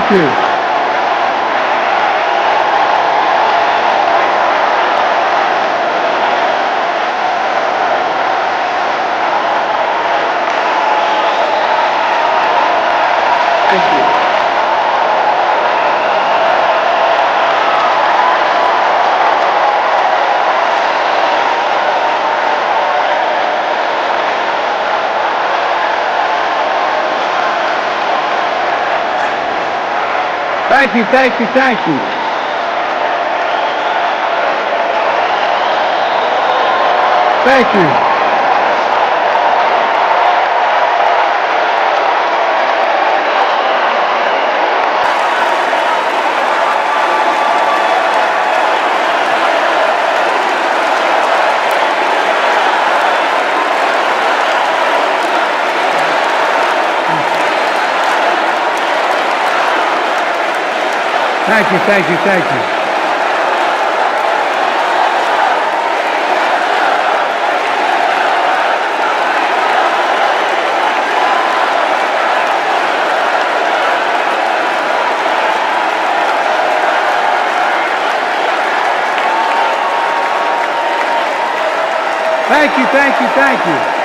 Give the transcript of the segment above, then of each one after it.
Thank you. Thank you. Thank you, thank you, thank you. Thank you. Thank you, thank you, thank you. Thank you, thank you, thank you.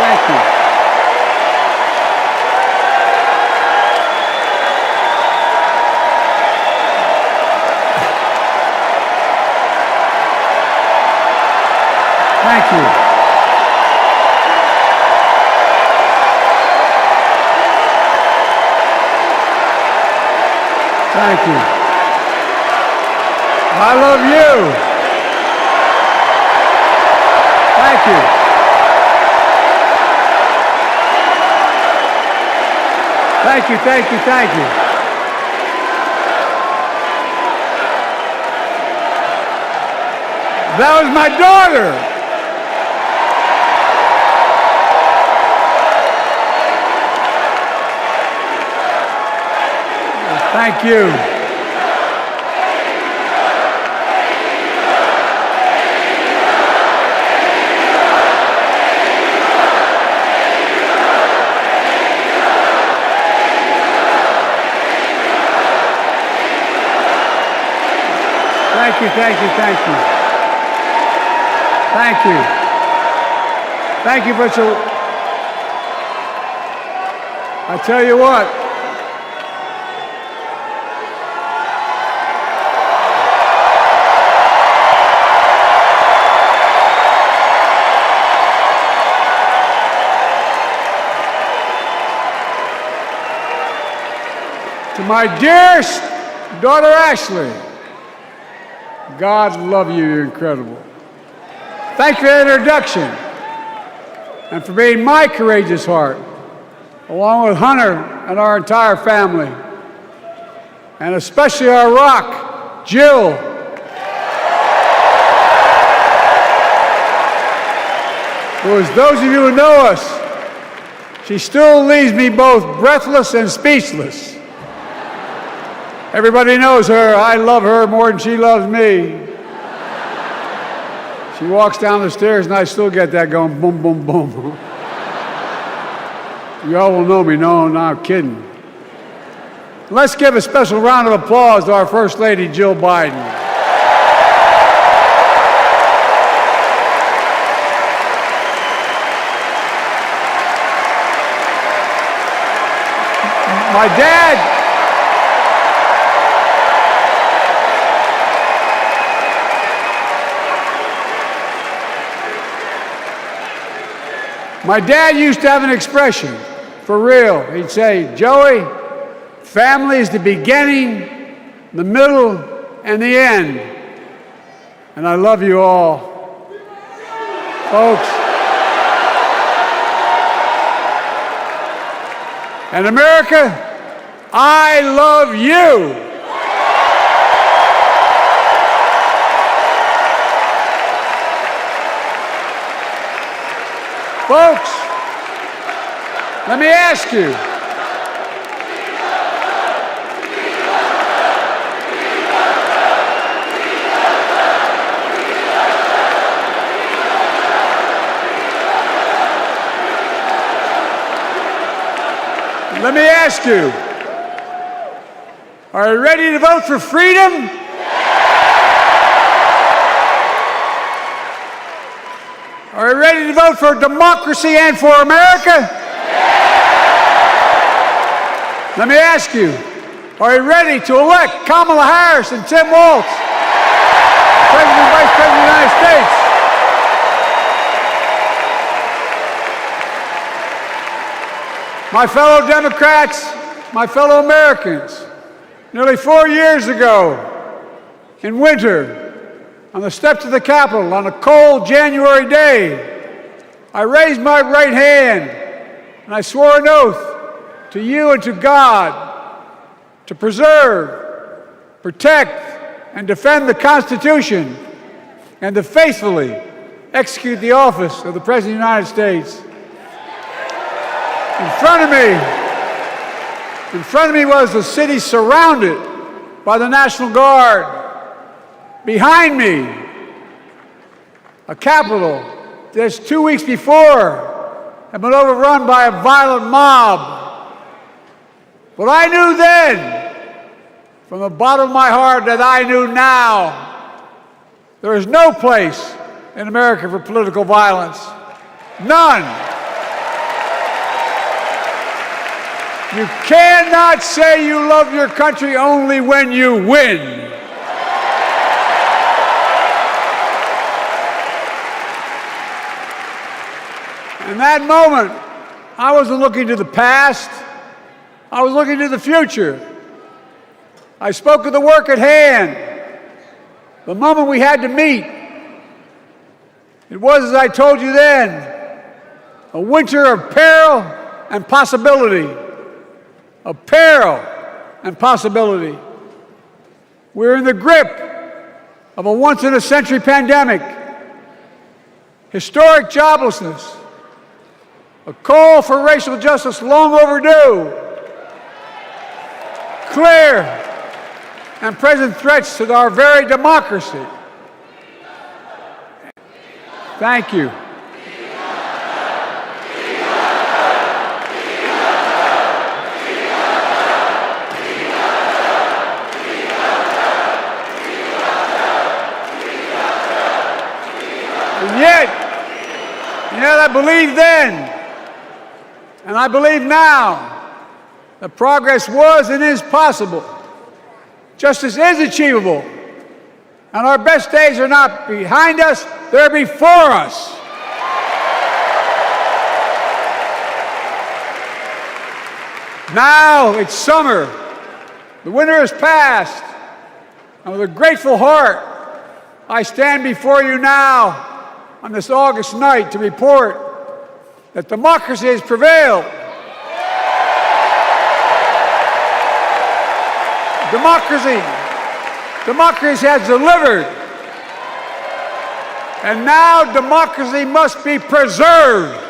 Thank you. Thank you. Thank you. I love you. Thank you. Thank you, thank you, thank you. That was my daughter. Thank you. Thank you, thank you, thank you. Thank you. Thank you for so. I tell you what. To my dearest daughter Ashley, God love you, you're incredible. Thank you for the introduction and for being my courageous heart, along with Hunter and our entire family, and especially our rock, Jill. Who, as those of you who know us, she still leaves me both breathless and speechless. Everybody knows her. I love her more than she loves me. She walks down the stairs and I still get that going boom, boom, boom. You all will know me. No, not kidding. Let's give a special round of applause to our First Lady, Jill Biden. My dad. My dad used to have an expression, for real. He'd say, Joey, family is the beginning, the middle, and the end. And I love you all. Folks. And America, I love you. Folks, let me ask you. Let me ask you, are you ready to vote for freedom? Are you ready to vote for democracy and for America? Let me ask you, are you ready to elect Kamala Harris and Tim Walz, President and Vice President of the United States? My fellow Democrats, my fellow Americans, nearly 4 years ago, in winter, on the steps of the Capitol, on a cold January day, I raised my right hand and I swore an oath to you and to God to preserve, protect, and defend the Constitution and to faithfully execute the office of the President of the United States. In front of me was the city surrounded by the National Guard. Behind me, a Capitol that 2 weeks before had been overrun by a violent mob. But I knew then, from the bottom of my heart, that I knew now, there is no place in America for political violence. None. You cannot say you love your country only when you win. In that moment, I wasn't looking to the past, I was looking to the future. I spoke of the work at hand, the moment we had to meet. It was, as I told you then, a winter of peril and possibility. Of peril and possibility. We're in the grip of a once-in-a-century pandemic, historic joblessness, a call for racial justice long overdue, clear and present threats to our very democracy. Thank you. And yet I believe then, and I believe now, that progress was and is possible. Justice is achievable. And our best days are not behind us, they're before us. Now it's summer. The winter has passed. And with a grateful heart, I stand before you now on this August night to report that democracy has prevailed. Democracy has delivered. And now democracy must be preserved.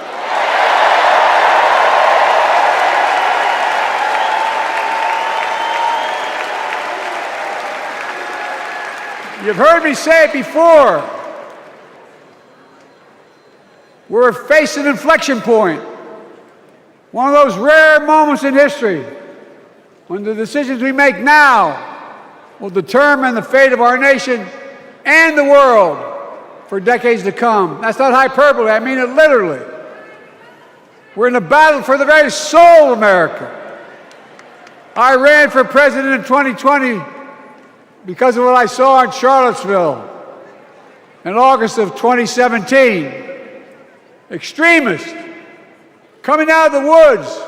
You've heard me say it before. We're facing an inflection point. One of those rare moments in history when the decisions we make now will determine the fate of our nation and the world for decades to come. That's not hyperbole, I mean it literally. We're in a battle for the very soul of America. I ran for president in 2020 because of what I saw in Charlottesville in August of 2017. Extremists coming out of the woods,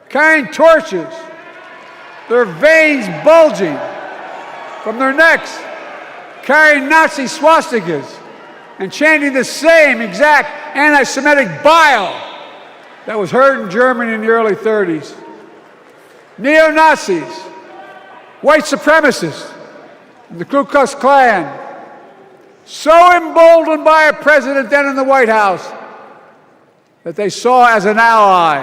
carrying torches, their veins bulging from their necks, carrying Nazi swastikas, and chanting the same exact anti-Semitic bile that was heard in Germany in the early 30s. Neo-Nazis, white supremacists, and the Ku Klux Klan, so emboldened by a president then in the White House that they saw as an ally.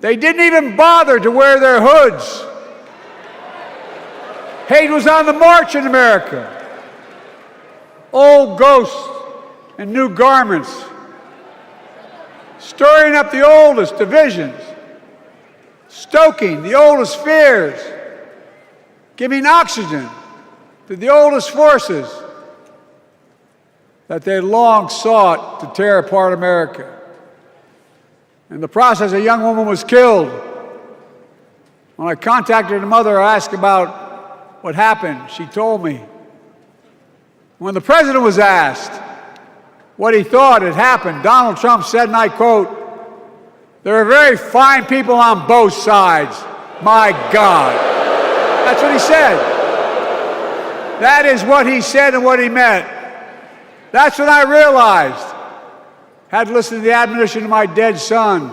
They didn't even bother to wear their hoods. Hate was on the march in America. Old ghosts in new garments, stirring up the oldest divisions. stoking the oldest fears, giving oxygen to the oldest forces that they long sought to tear apart America. In the process, a young woman was killed. When I contacted her mother, I asked about what happened. She told me. When the president was asked what he thought had happened, Donald Trump said, and I quote, "There are very fine people on both sides. My God." That's what he said. That is what he said and what he meant. That's when I realized, had listened to the admonition of my dead son,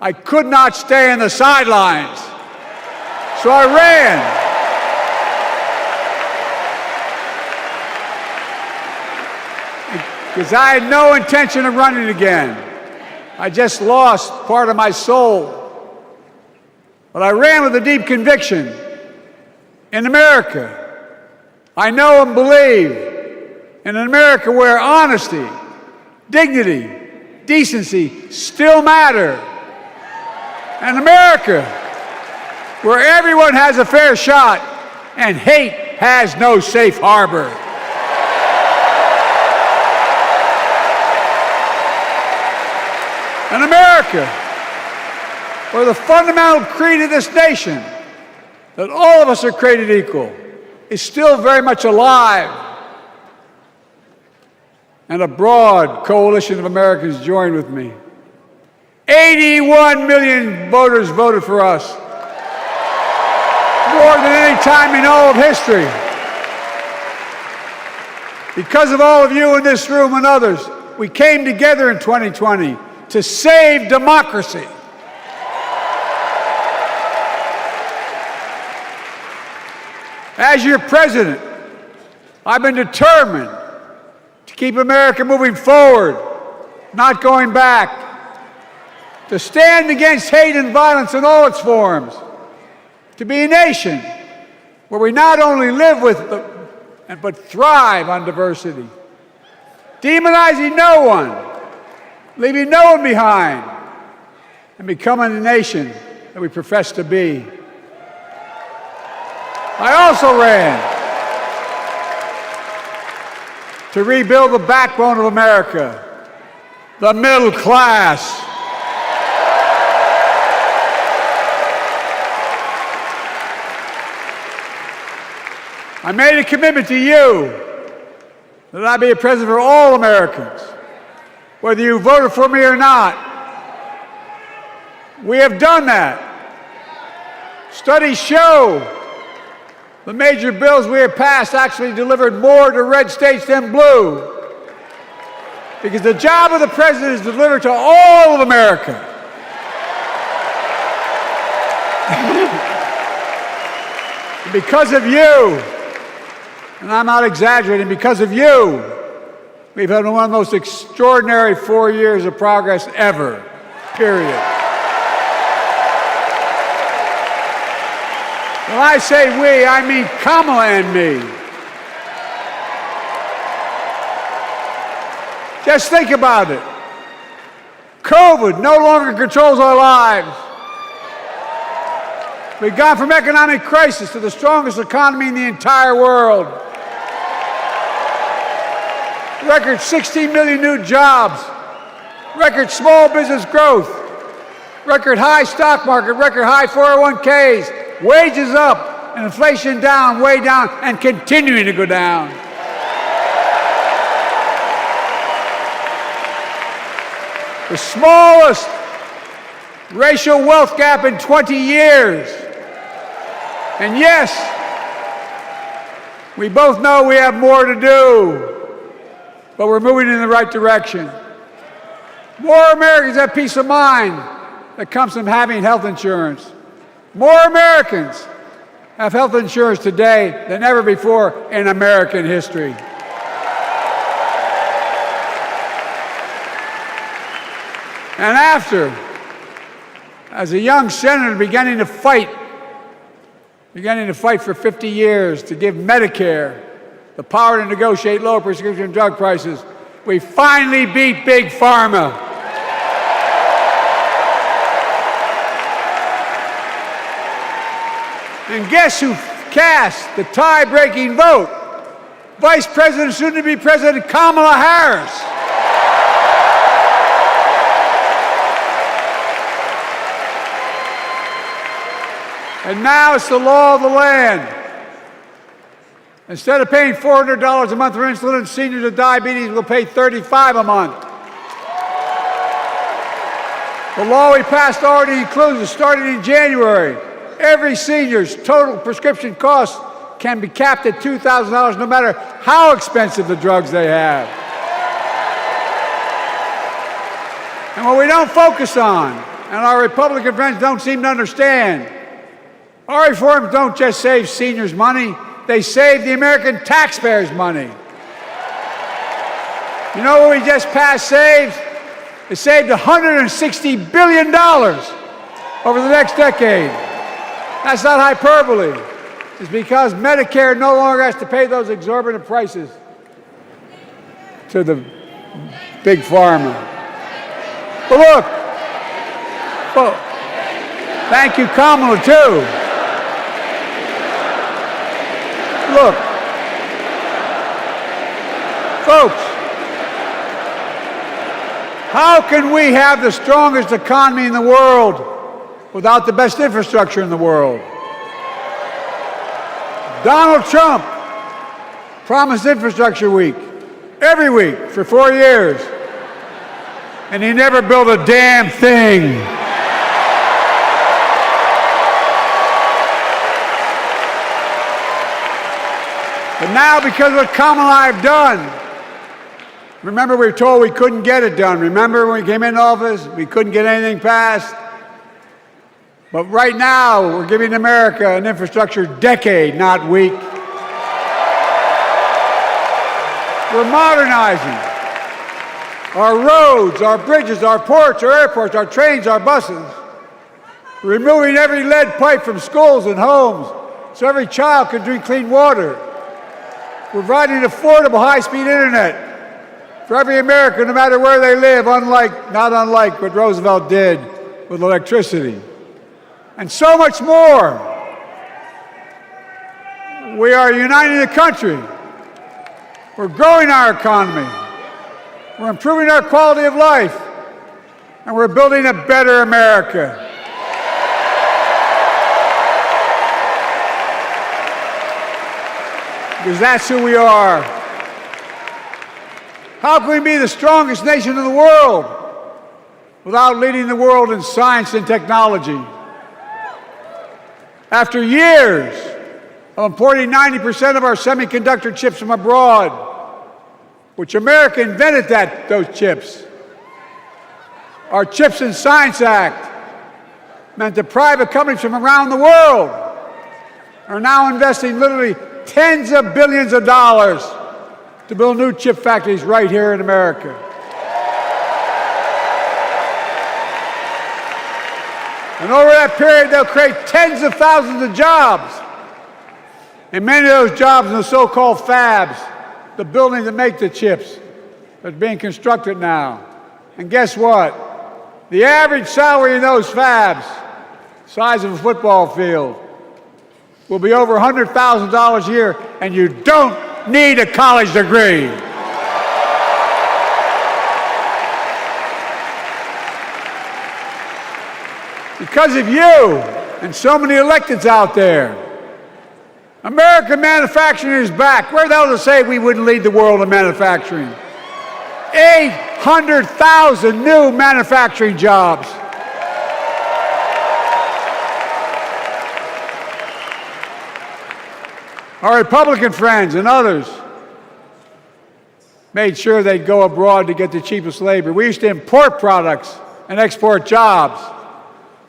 I could not stay in the sidelines. So I ran. Because I had no intention of running again. I just lost part of my soul. But I ran with a deep conviction in America. I know and believe in an America where honesty, dignity, decency still matter. An America where everyone has a fair shot and hate has no safe harbor. An America where the fundamental creed of this nation, that all of us are created equal, is still very much alive. And a broad coalition of Americans joined with me. 81 million voters voted for us, more than any time in all of history. Because of all of you in this room and others, we came together in 2020 to save democracy. As your president, I've been determined to keep America moving forward, not going back, to stand against hate and violence in all its forms, to be a nation where we not only live with but thrive on diversity, demonizing no one, leaving no one behind, and becoming the nation that we profess to be. I also ran to rebuild the backbone of America, the middle class. I made a commitment to you that I be a president for all Americans, whether you voted for me or not. We have done that. Studies show the major bills we have passed actually delivered more to red states than blue, because the job of the president is to deliver to all of America. And because of you, and I'm not exaggerating, because of you, we've had one of the most extraordinary 4 years of progress ever, period. When I say we, I mean Kamala and me. Just think about it. COVID no longer controls our lives. We've gone from economic crisis to the strongest economy in the entire world. Record 16 million new jobs, record small business growth, record high stock market, record high 401ks, wages up, and inflation down, way down, and continuing to go down. The smallest racial wealth gap in 20 years. And yes, we both know we have more to do, but we're moving in the right direction. More Americans have peace of mind that comes from having health insurance. More Americans have health insurance today than ever before in American history. And after, as a young senator beginning to fight for 50 years to give Medicare the power to negotiate lower prescription drug prices, we finally beat Big Pharma. And guess who cast the tie-breaking vote? Vice President, soon-to-be President Kamala Harris. And now it's the law of the land. Instead of paying $400 a month for insulin, seniors with diabetes will pay $35 a month. The law we passed already includes, starting in January, every senior's total prescription cost can be capped at $2,000 no matter how expensive the drugs they have. And what we don't focus on, and our Republican friends don't seem to understand, our reforms don't just save seniors money, they save the American taxpayers money. You know what we just passed saves? It saved $160 billion over the next decade. That's not hyperbole. It's because Medicare no longer has to pay those exorbitant prices to the big pharma. But look, thank you, Kamala, too. Look, folks, how can we have the strongest economy in the world without the best infrastructure in the world? Donald Trump promised Infrastructure Week every week for 4 years, and he never built a damn thing. But now, because of what Kamala and I have done, remember we were told we couldn't get it done. Remember when we came into office, we couldn't get anything passed? But right now, we're giving America an infrastructure decade, not week. We're modernizing our roads, our bridges, our ports, our airports, our trains, our buses. We're removing every lead pipe from schools and homes so every child can drink clean water. We're providing affordable high-speed internet for every American, no matter where they live, not unlike what Roosevelt did with electricity. And so much more. We are uniting the country. We're growing our economy. We're improving our quality of life. And we're building a better America. Because that's who we are. How can we be the strongest nation in the world without leading the world in science and technology? After years of importing 90% of our semiconductor chips from abroad, which America invented those chips, our Chips and Science Act meant that private companies from around the world are now investing literally tens of billions of dollars to build new chip factories right here in America. And over that period, they'll create tens of thousands of jobs. And many of those jobs in the so-called fabs, the buildings that make the chips, that's being constructed now. And guess what? The average salary in those fabs, size of a football field, will be over $100,000 a year, and you don't need a college degree. Because of you and so many electeds out there, American manufacturing is back. Where the hell does it say we wouldn't lead the world in manufacturing? 800,000 new manufacturing jobs. Our Republican friends and others made sure they'd go abroad to get the cheapest labor. We used to import products and export jobs.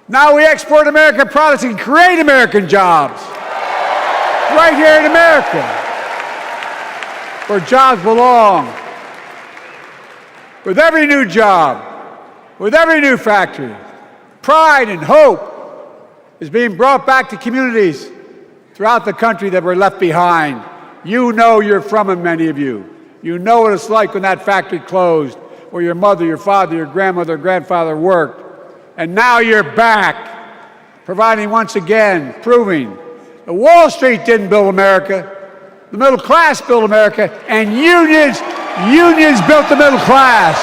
Now we export American products and create American jobs right here in America, where jobs belong. With every new job, with every new factory, pride and hope is being brought back to communities throughout the country that were left behind. You know you're from them, many of you. You know what it's like when that factory closed, where your mother, your father, your grandmother, grandfather worked. And now you're back, providing once again, proving Wall Street didn't build America. The middle class built America, and unions built the middle class.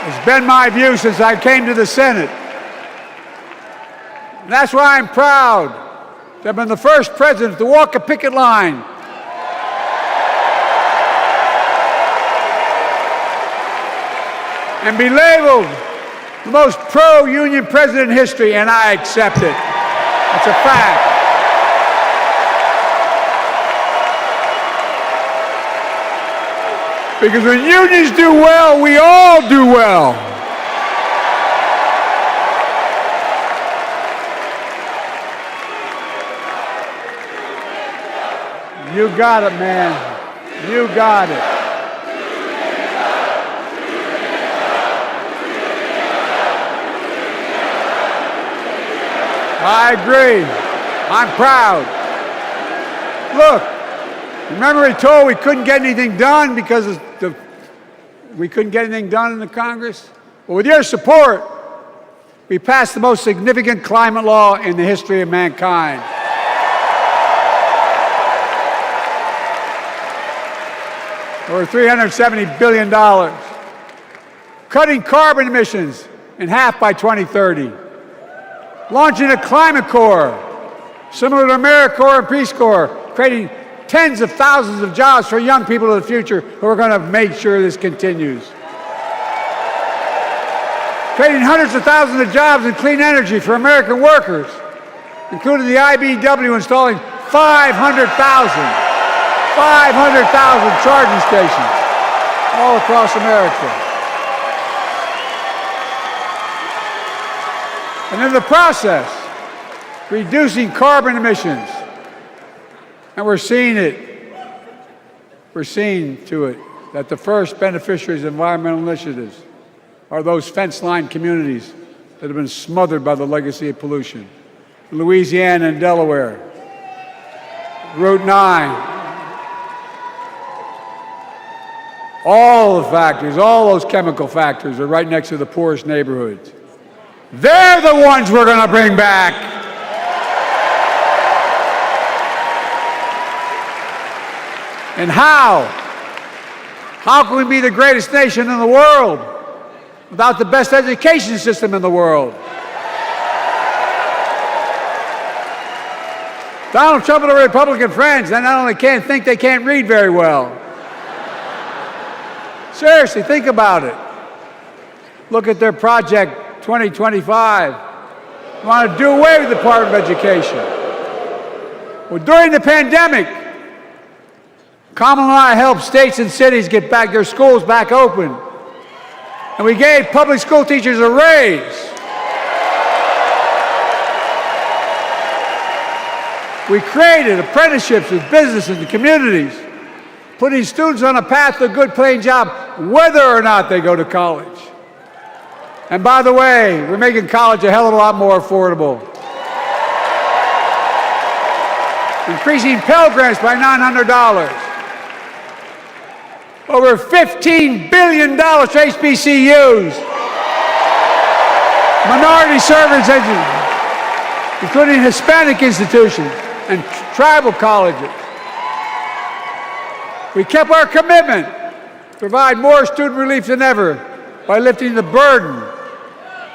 It's been my view since I came to the Senate. And that's why I'm proud to have been the first president to walk a picket line and be labeled the most pro-union president in history, and I accept it. That's a fact. Because when unions do well, we all do well. You got it, man. You got it. I agree. I'm proud. Look, remember we told we couldn't get anything done because we couldn't get anything done in the Congress? Well, with your support, we passed the most significant climate law in the history of mankind. Over $370 billion. Cutting carbon emissions in half by 2030. Launching a climate corps, similar to AmeriCorps and Peace Corps, creating tens of thousands of jobs for young people of the future who are going to make sure this continues. Creating hundreds of thousands of jobs in clean energy for American workers, including the IBEW installing 500,000 charging stations all across America. And in the process, reducing carbon emissions. And we're seeing it. We're seeing to it that the first beneficiaries of environmental initiatives are those fence-line communities that have been smothered by the legacy of pollution. Louisiana and Delaware, Route 9, all the factories, all those chemical factories are right next to the poorest neighborhoods. They're the ones we're going to bring back. And how? How can we be the greatest nation in the world without the best education system in the world? Donald Trump and the Republican friends, they not only can't think, they can't read very well. Seriously, think about it. Look at their Project 2025. They want to do away with the Department of Education. Well, during the pandemic, Kamala and I helped states and cities get back their schools back open. And we gave public school teachers a raise. We created apprenticeships with businesses and communities, putting students on a path to a good paying job, whether or not they go to college. And by the way, we're making college a hell of a lot more affordable. Increasing Pell Grants by $900. Over $15 billion to HBCUs. Minority service education, including Hispanic institutions and tribal colleges. We kept our commitment to provide more student relief than ever by lifting the burden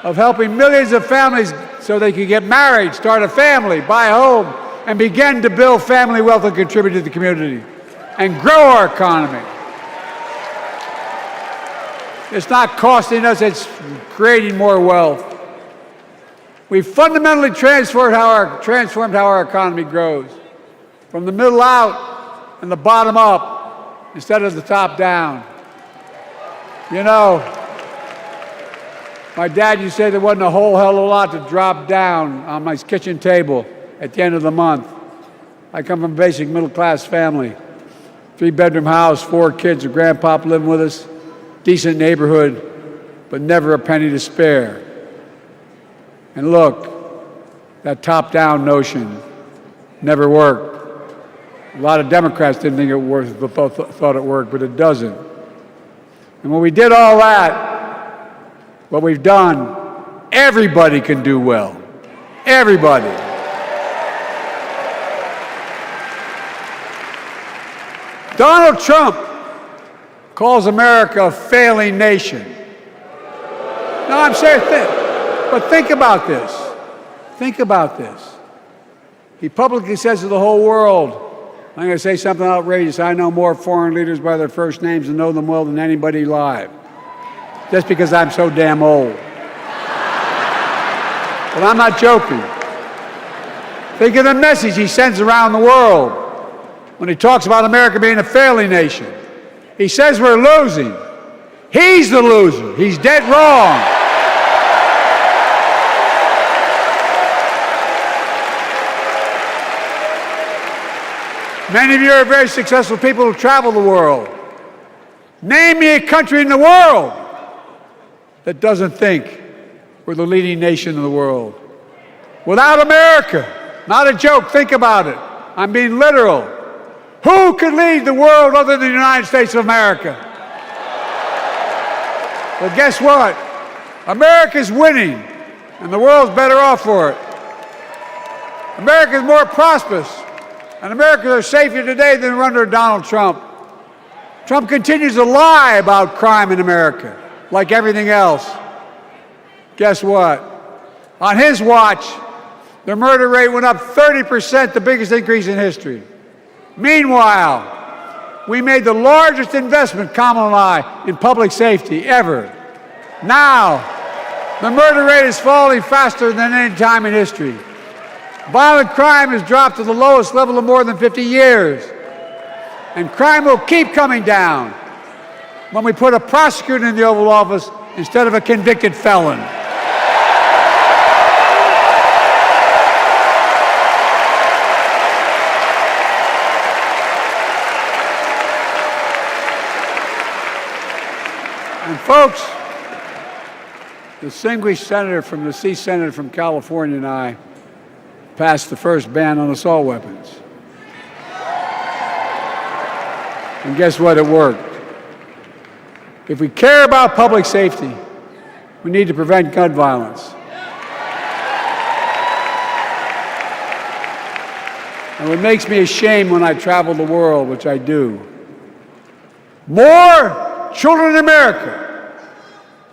of helping millions of families so they could get married, start a family, buy a home, and begin to build family wealth and contribute to the community and grow our economy. It's not costing us, it's creating more wealth. We've fundamentally transformed how our economy grows, from the middle out and the bottom up instead of the top down. You know, my dad used to say there wasn't a whole hell of a lot to drop down on my kitchen table at the end of the month. I come from a basic middle-class family, 3-bedroom house, 4 kids, a grandpop living with us, decent neighborhood, but never a penny to spare. And look, that top-down notion never worked. A lot of Democrats didn't think it worked, thought it worked, but it doesn't. And when we did all that, what we've done, everybody can do well. Everybody. Donald Trump calls America a failing nation. No, I'm serious. But think about this. Think about this. He publicly says to the whole world, I'm going to say something outrageous. I know more foreign leaders by their first names and know them well than anybody alive. Just because I'm so damn old. But I'm not joking. Think of the message he sends around the world when he talks about America being a failing nation. He says we're losing. He's the loser. He's dead wrong. Many of you are very successful people who travel the world. Name me a country in the world that doesn't think we're the leading nation in the world. Without America, not a joke, think about it. I'm being literal. Who could lead the world other than the United States of America? Well, guess what? America's winning, and the world's better off for it. America's more prosperous, and Americans are safer today than we're under Donald Trump. Trump continues to lie about crime in America, like everything else. Guess what? On his watch, the murder rate went up 30%, the biggest increase in history. Meanwhile, we made the largest investment, Kamala and I, in public safety ever. Now, the murder rate is falling faster than any time in history. Violent crime has dropped to the lowest level of more than 50 years. And crime will keep coming down when we put a prosecutor in the Oval Office instead of a convicted felon. And folks, the distinguished senator from the C Senator from California and I passed the first ban on assault weapons. And guess what? It worked. If we care about public safety, we need to prevent gun violence. And what makes me ashamed when I travel the world, which I do, more children in America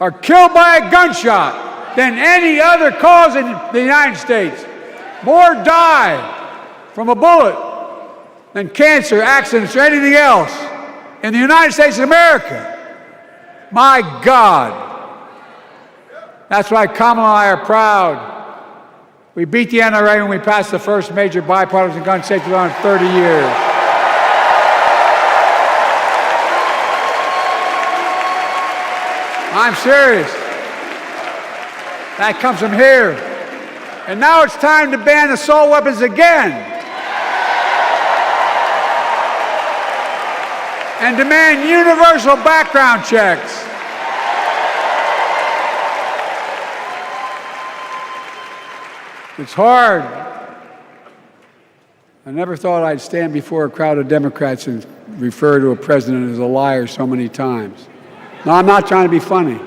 are killed by a gunshot than any other cause in the United States. More die from a bullet than cancer, accidents, or anything else in the United States of America. My God. That's why Kamala and I are proud. We beat the NRA when we passed the first major bipartisan gun safety law in 30 years. I'm serious. That comes from here. And now it's time to ban assault weapons again. And demand universal background checks. It's hard. I never thought I'd stand before a crowd of Democrats and refer to a president as a liar so many times. No, I'm not trying to be funny.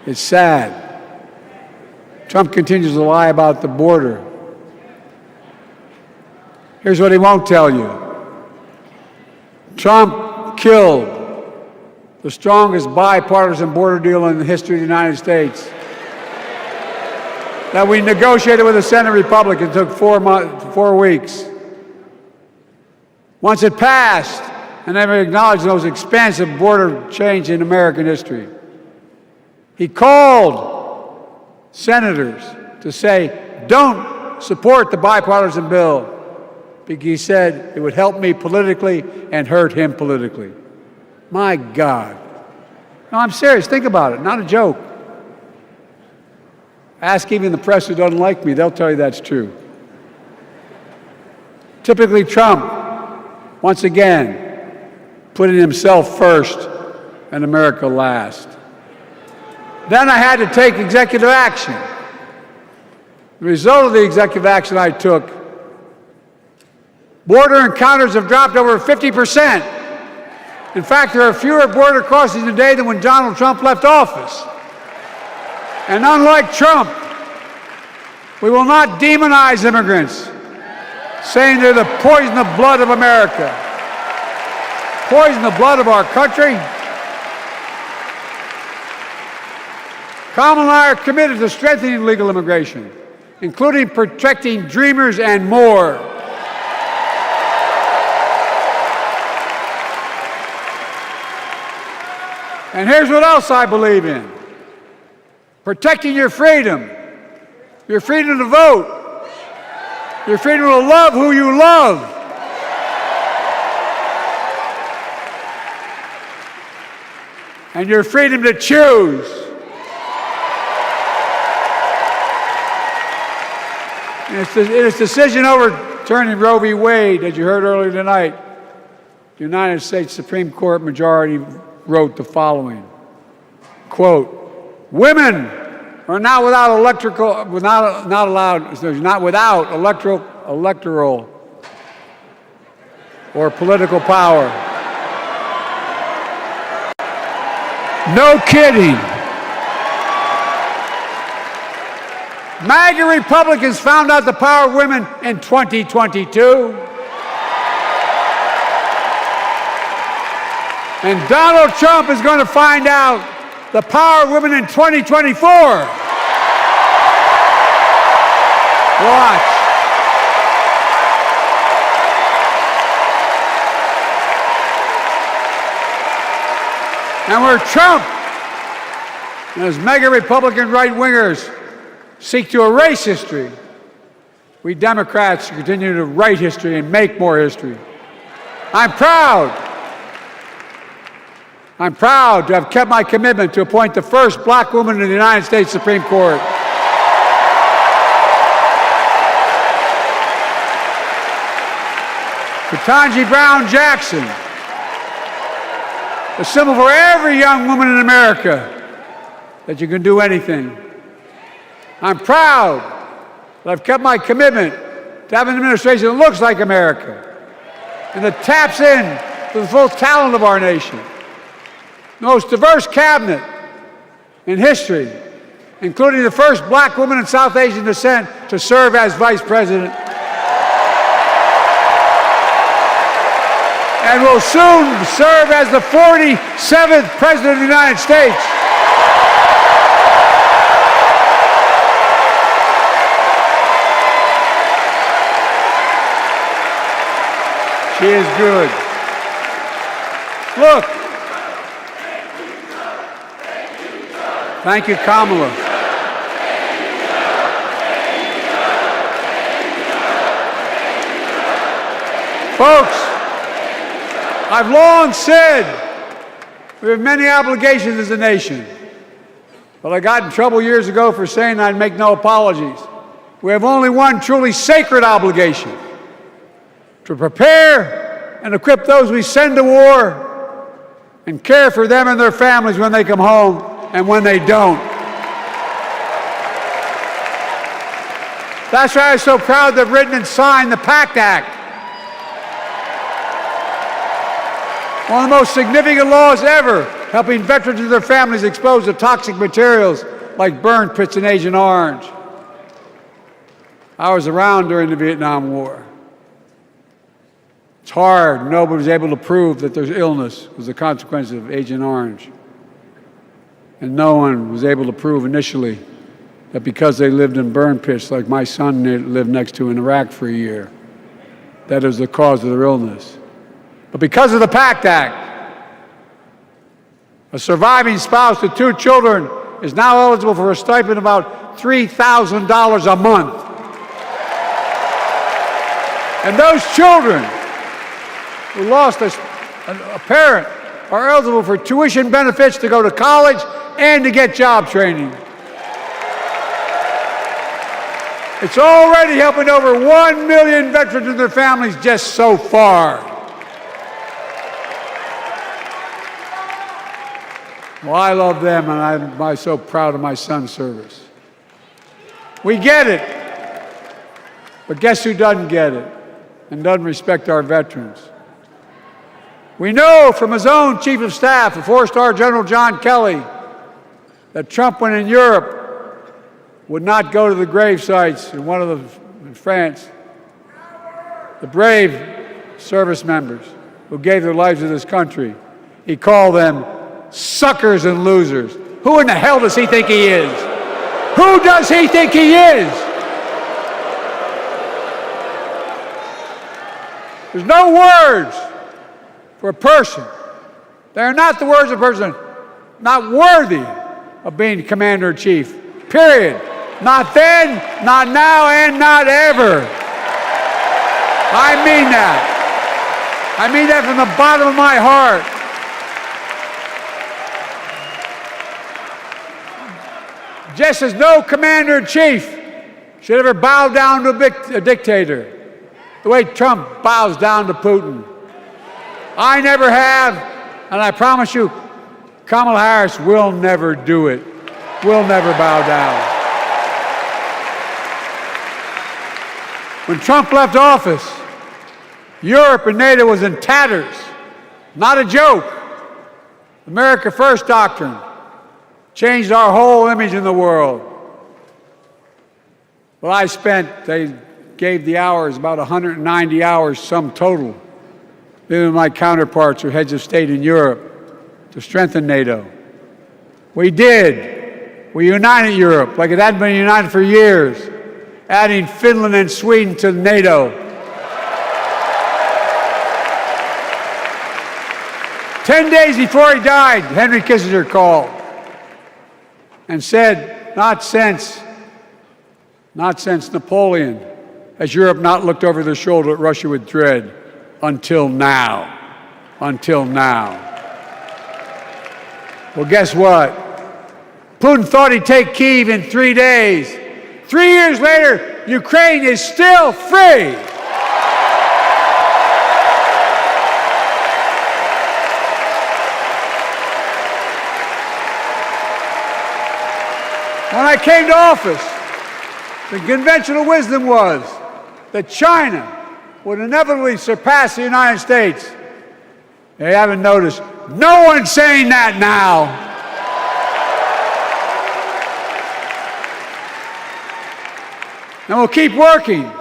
It's sad. Trump continues to lie about the border. Here's what he won't tell you. Trump killed the strongest bipartisan border deal in the history of the United States that we negotiated with the Senate Republicans. It took 4 weeks. Once it passed, and never acknowledged the most expansive border change in American history. He called senators to say, don't support the bipartisan bill, because he said it would help me politically and hurt him politically. My God. No, I'm serious. Think about it. Not a joke. Ask even the press who doesn't like me. They'll tell you that's true. Typically Trump, once again, putting himself first and America last. Then I had to take executive action. The result of the executive action I took Border encounters have dropped over 50%. In fact, there are fewer border crossings today than when Donald Trump left office. And unlike Trump, we will not demonize immigrants, saying they're the poison of blood of America. Poison the blood of our country. Kamala and I are committed to strengthening legal immigration, including protecting dreamers and more. And here's what else I believe in: protecting your freedom to vote, your freedom to love who you love, and your freedom to choose. In its decision overturning Roe v. Wade, as you heard earlier tonight, the United States Supreme Court majority wrote the following, quote, "Women are not without electoral or political power." No kidding. MAGA Republicans found out the power of women in 2022. And Donald Trump is going to find out the power of women in 2024. Watch. And where Trump and his MAGA Republican right-wingers seek to erase history, we Democrats continue to write history and make more history. I'm proud to have kept my commitment to appoint the first black woman in the United States Supreme Court. Ketanji Brown Jackson, a symbol for every young woman in America that you can do anything. I'm proud that I've kept my commitment to have an administration that looks like America and that taps in to the full talent of our nation. The most diverse cabinet in history, including the first black woman of South Asian descent to serve as vice president, and will soon serve as the 47th president of the United States. She is good. Look. Thank you, Kamala. Folks, I've long said we have many obligations as a nation, but I got in trouble years ago for saying I'd make no apologies. We have only one truly sacred obligation: to prepare and equip those we send to war and care for them and their families when they come home and when they don't. That's why I'm so proud to have written and signed the PACT Act, one of the most significant laws ever, helping veterans and their families exposed to toxic materials like burn pits in Agent Orange. I was around during the Vietnam War. It's hard. Nobody was able to prove that their illness was a consequence of Agent Orange. And no one was able to prove initially that because they lived in burn pits like my son lived next to in Iraq for a year, that it was the cause of their illness. But because of the PACT Act, a surviving spouse with 2 children is now eligible for a stipend of about $3,000 a month. And those children who lost a parent are eligible for tuition benefits to go to college and to get job training. It's already helping over 1 million veterans and their families just so far. Well, I love them, and I'm so proud of my son's service. We get it. But guess who doesn't get it? and doesn't respect our veterans. We know from his own Chief of Staff, the 4-star General John Kelly, that Trump, when in Europe, would not go to the grave sites in France. The brave service members who gave their lives to this country, he called them suckers and losers. Who in the hell does he think he is? Who does he think he is? There's no words for a person. They are not the words of a person not worthy of being commander-in-chief. Period. Not then, not now, and not ever. I mean that. I mean that from the bottom of my heart. Just as no commander-in-chief should ever bow down to a dictator, the way Trump bows down to Putin. I never have, and I promise you, Kamala Harris will never do it. Will never bow down. When Trump left office, Europe and NATO was in tatters. Not a joke. America First doctrine changed our whole image in the world. Well, they gave the hours, about 190 hours sum total, even my counterparts or heads of state in Europe, to strengthen NATO. We did. We united Europe like it hadn't been united for years, adding Finland and Sweden to NATO. 10 days before he died, Henry Kissinger called and said, not since Napoleon has Europe not looked over their shoulder at Russia with dread, until now. Until now. Well, guess what? Putin thought he'd take Kyiv in 3 days. 3 years later, Ukraine is still free. When I came to office, the conventional wisdom was that China would inevitably surpass the United States. They haven't noticed. No one's saying that now. And we'll keep working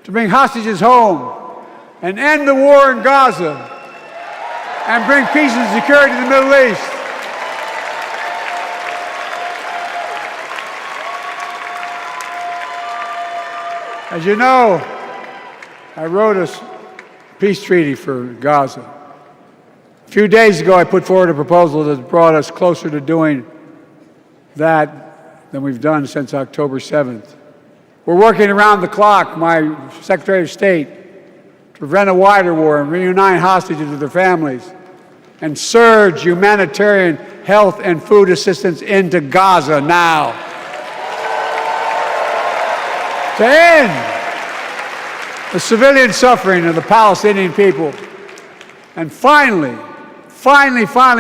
to bring hostages home and end the war in Gaza and bring peace and security to the Middle East. As you know, I wrote a peace treaty for Gaza. A few days ago, I put forward a proposal that brought us closer to doing that than we've done since October 7th. We're working around the clock, my Secretary of State, to prevent a wider war and reunite hostages with their families and surge humanitarian health and food assistance into Gaza now. To end the civilian suffering of the Palestinian people, and finally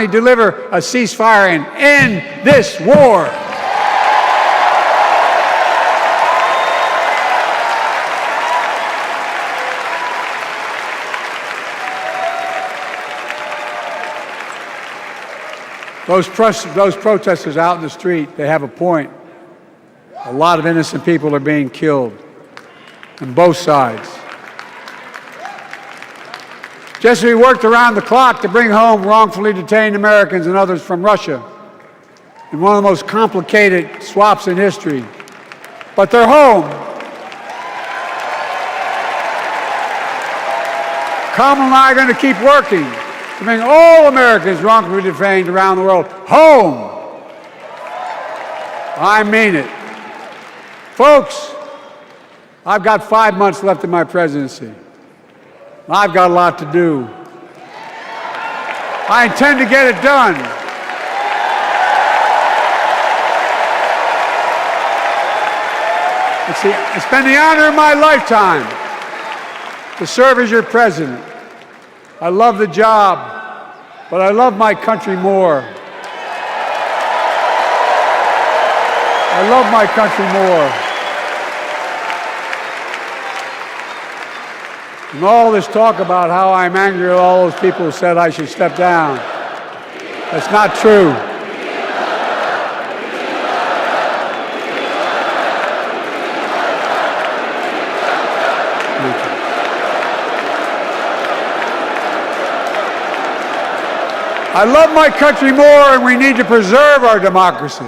deliver a ceasefire and end this war. Those protesters out in the street, they have a point. A lot of innocent people are being killed on both sides. Just as we worked around the clock to bring home wrongfully detained Americans and others from Russia in one of the most complicated swaps in history, but they're home. Kamala and I are going to keep working to bring all Americans wrongfully detained around the world home. I mean it. Folks, I've got 5 months left in my presidency. I've got a lot to do. I intend to get it done. It's been the honor of my lifetime to serve as your president. I love the job, but I love my country more. I love my country more. And all this talk about how I'm angry at all those people who said I should step down. That's not true. I love my country more, and we need to preserve our democracy.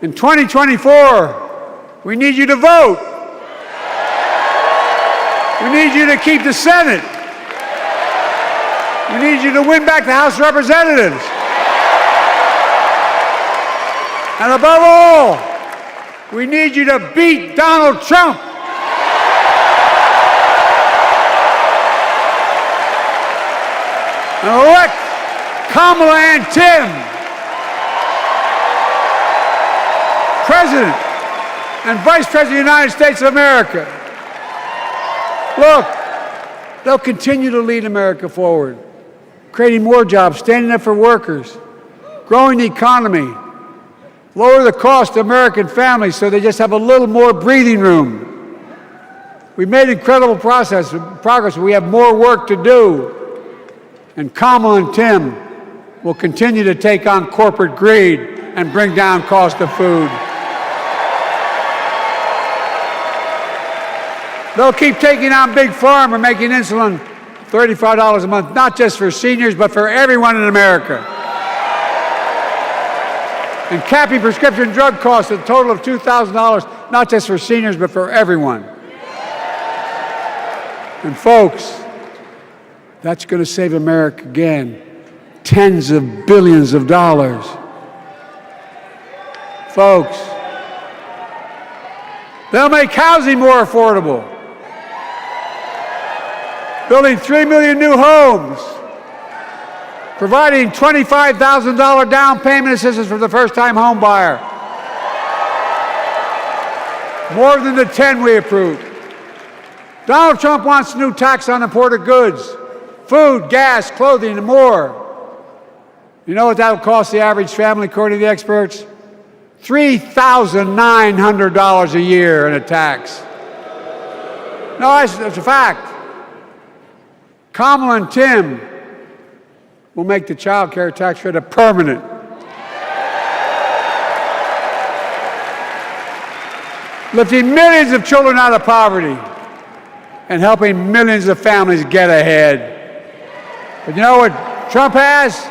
In 2024, we need you to vote. We need you to keep the Senate. We need you to win back the House of Representatives. And above all, we need you to beat Donald Trump. And elect Kamala and Tim, President and Vice President of the United States of America. Look, they'll continue to lead America forward, creating more jobs, standing up for workers, growing the economy, lower the cost to American families so they just have a little more breathing room. We've made incredible progress, but we have more work to do. And Kamala and Tim will continue to take on corporate greed and bring down cost of food. They'll keep taking on Big Pharma and making insulin $35 a month, not just for seniors, but for everyone in America. And capping prescription drug costs at a total of $2,000, not just for seniors, but for everyone. And folks, that's going to save America again tens of billions of dollars. Folks, they'll make housing more affordable, building 3 million new homes, providing $25,000 down payment assistance for the first-time home buyer, more than the 10 we approved. Donald Trump wants a new tax on imported goods, food, gas, clothing, and more. You know what that will cost the average family, according to the experts? $3,900 a year in a tax. No, that's a fact. Kamala and Tim will make the child care tax credit permanent. Lifting millions of children out of poverty and helping millions of families get ahead. But you know what Trump has?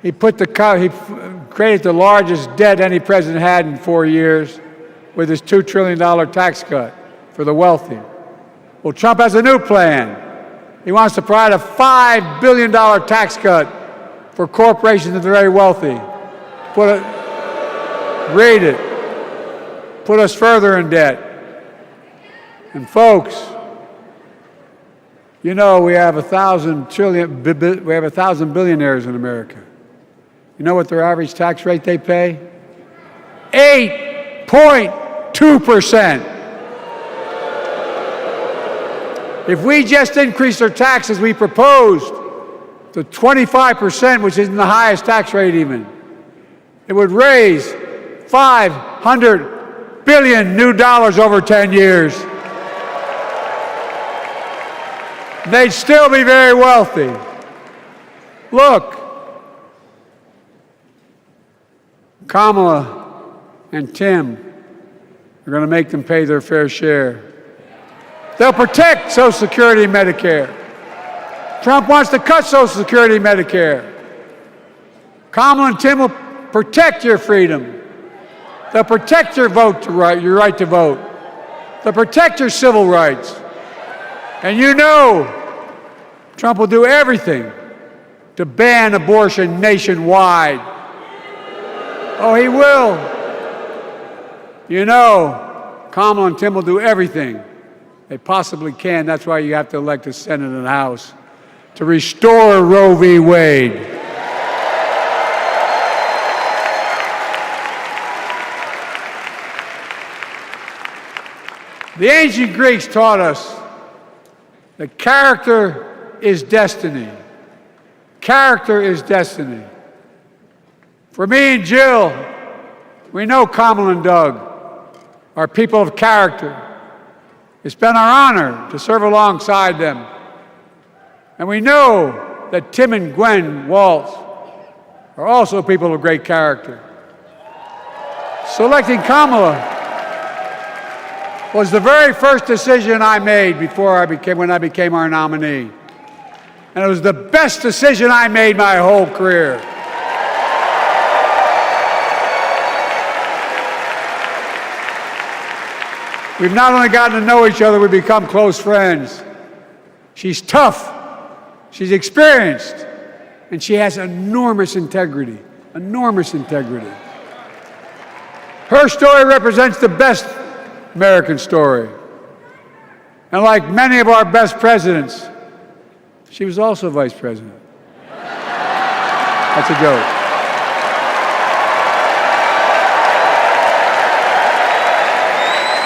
He created the largest debt any president had in 4 years with his $2 trillion tax cut for the wealthy. Well, Trump has a new plan. He wants to provide a $5 billion tax cut for corporations that are very wealthy. Read it. Put us further in debt. And folks, you know we have 1,000 billionaires in America. You know what their average tax rate they pay? 8.2%. If we just increased our taxes we proposed to 25%, which isn't the highest tax rate even, it would raise $500 billion new dollars over 10 years. They'd still be very wealthy. Look, Kamala and Tim are going to make them pay their fair share. They'll protect Social Security and Medicare. Trump wants to cut Social Security and Medicare. Kamala and Tim will protect your freedom. They'll protect your your right to vote. They'll protect your civil rights. And you know Trump will do everything to ban abortion nationwide. Oh, he will. You know, Kamala and Tim will do everything they possibly can. That's why you have to elect a Senate and a House to restore Roe v. Wade. The ancient Greeks taught us that character is destiny. Character is destiny. For me and Jill, we know Kamala and Doug are people of character. It's been our honor to serve alongside them. And we know that Tim and Gwen Walz are also people of great character. Selecting Kamala was the very first decision I made when I became our nominee. And it was the best decision I made my whole career. We've not only gotten to know each other, we've become close friends. She's tough, she's experienced, and she has enormous integrity, enormous integrity. Her story represents the best American story. And like many of our best presidents, she was also vice president. That's a joke.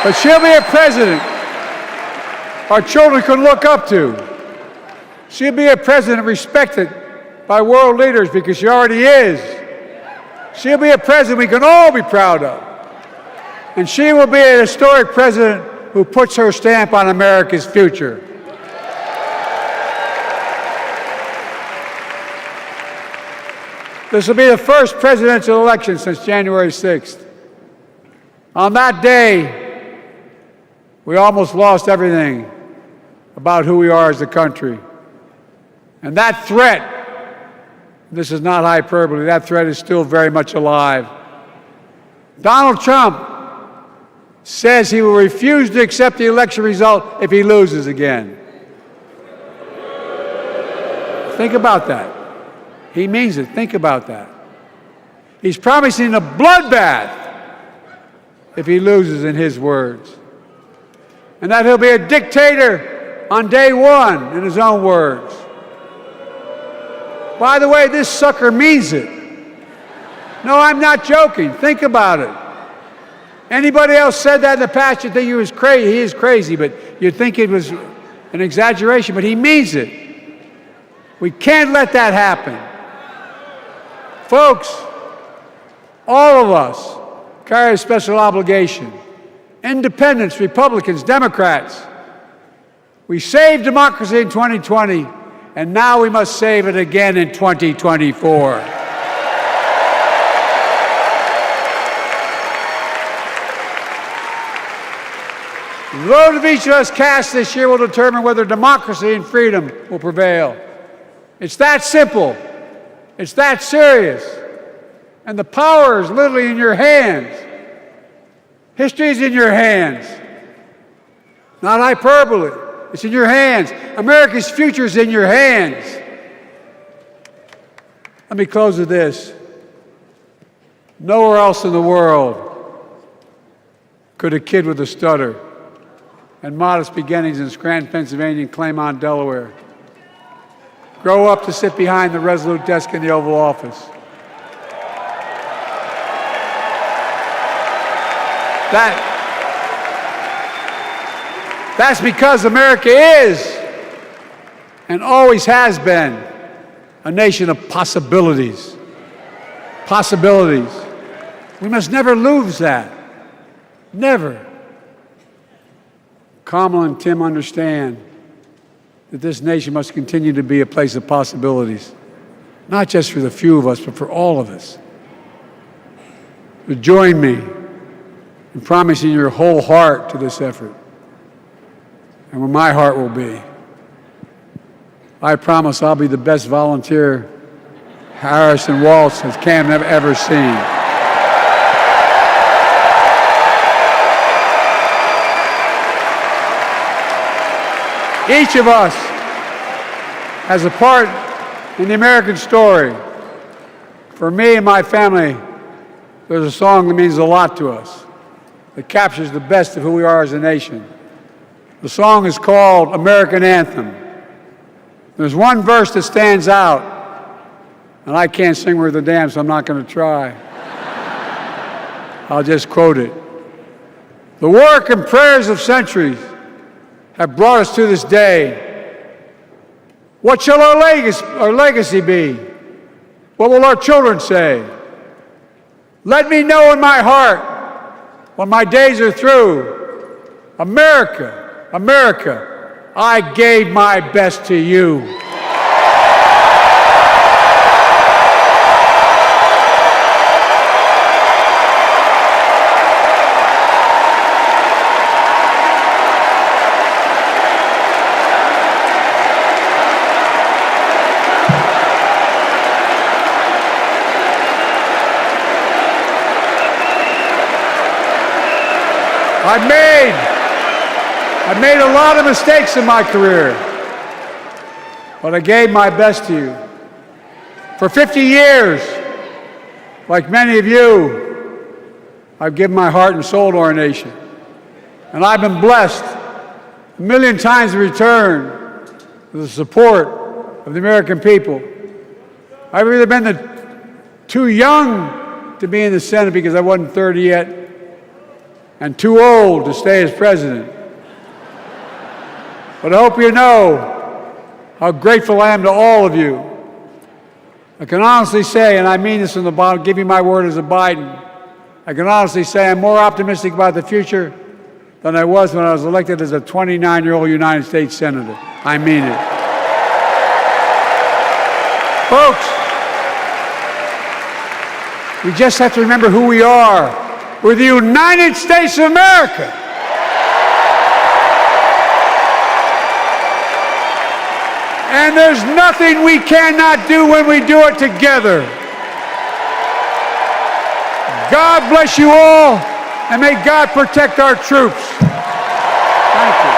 But she'll be a president our children can look up to. She'll be a president respected by world leaders because she already is. She'll be a president we can all be proud of. And she will be a historic president who puts her stamp on America's future. This will be the first presidential election since January 6th. On that day, we almost lost everything about who we are as a country. And that threat, this is not hyperbole, that threat is still very much alive. Donald Trump says he will refuse to accept the election result if he loses again. Think about that. He means it. Think about that. He's promising a bloodbath if he loses, in his words. And that he'll be a dictator on day one, in his own words. By the way, this sucker means it. No, I'm not joking. Think about it. Anybody else said that in the past, you'd think he was crazy. He is crazy, but you'd think it was an exaggeration, but he means it. We can't let that happen. Folks, all of us carry a special obligation. Independents, Republicans, Democrats. We saved democracy in 2020, and now we must save it again in 2024. The vote of each of us cast this year will determine whether democracy and freedom will prevail. It's that simple. It's that serious. And the power is literally in your hands. History is in your hands. Not hyperbole. It's in your hands. America's future is in your hands. Let me close with this. Nowhere else in the world could a kid with a stutter and modest beginnings in Scranton, Pennsylvania, and Claymont, Delaware, grow up to sit behind the resolute desk in the Oval Office. That's because America is and always has been a nation of possibilities. Possibilities. We must never lose that. Never. Kamala and Tim understand that this nation must continue to be a place of possibilities, not just for the few of us, but for all of us. So join me in promising your whole heart to this effort, and where my heart will be. I promise I'll be the best volunteer Harris and Walz has Cam ever seen. Each of us has a part in the American story. For me and my family, there's a song that means a lot to us, that captures the best of who we are as a nation. The song is called American Anthem. There's one verse that stands out, and I can't sing worth a damn, so I'm not going to try. I'll just quote it. The work and prayers of centuries have brought us to this day. What shall our legacy be? What will our children say? Let me know in my heart, when my days are through, America America, I gave my best to you. I made a lot of mistakes in my career, but I gave my best to you. For 50 years, like many of you, I've given my heart and soul to our nation. And I've been blessed a million times in return with the support of the American people. I've either been too young to be in the Senate because I wasn't 30 yet, and too old to stay as president. But I hope you know how grateful I am to all of you. I can honestly say, and I mean this from the bottom, give you my word as a Biden, I can honestly say I'm more optimistic about the future than I was when I was elected as a 29-year-old United States Senator. I mean it. Folks, we just have to remember who we are. We're the United States of America. And there's nothing we cannot do when we do it together. God bless you all, and may God protect our troops. Thank you.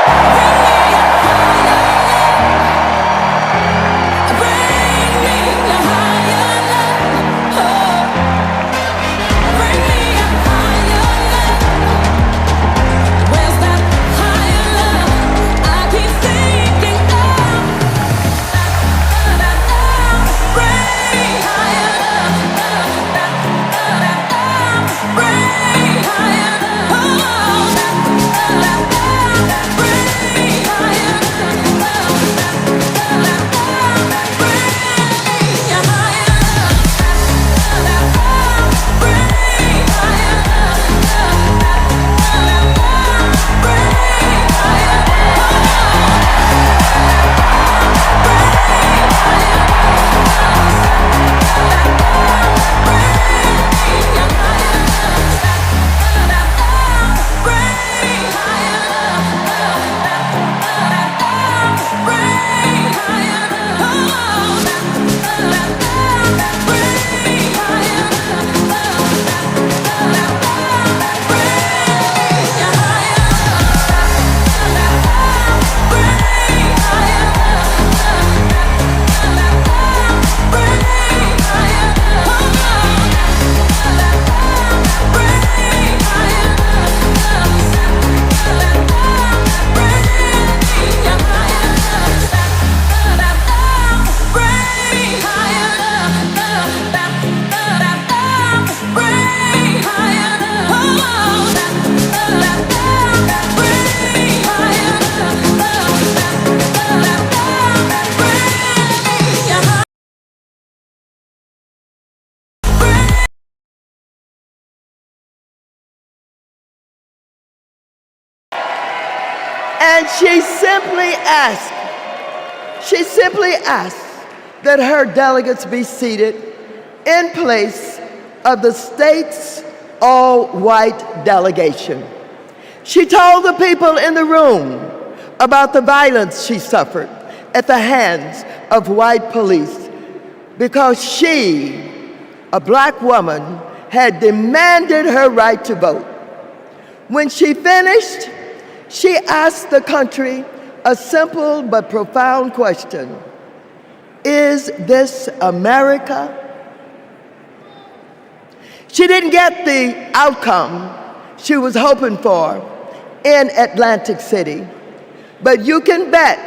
And she simply asked that her delegates be seated in place of the state's all-white delegation. She told the people in the room about the violence she suffered at the hands of white police because she, a black woman, had demanded her right to vote. When she finished, she asked the country a simple but profound question. Is this America? She didn't get the outcome she was hoping for in Atlantic City, but you can bet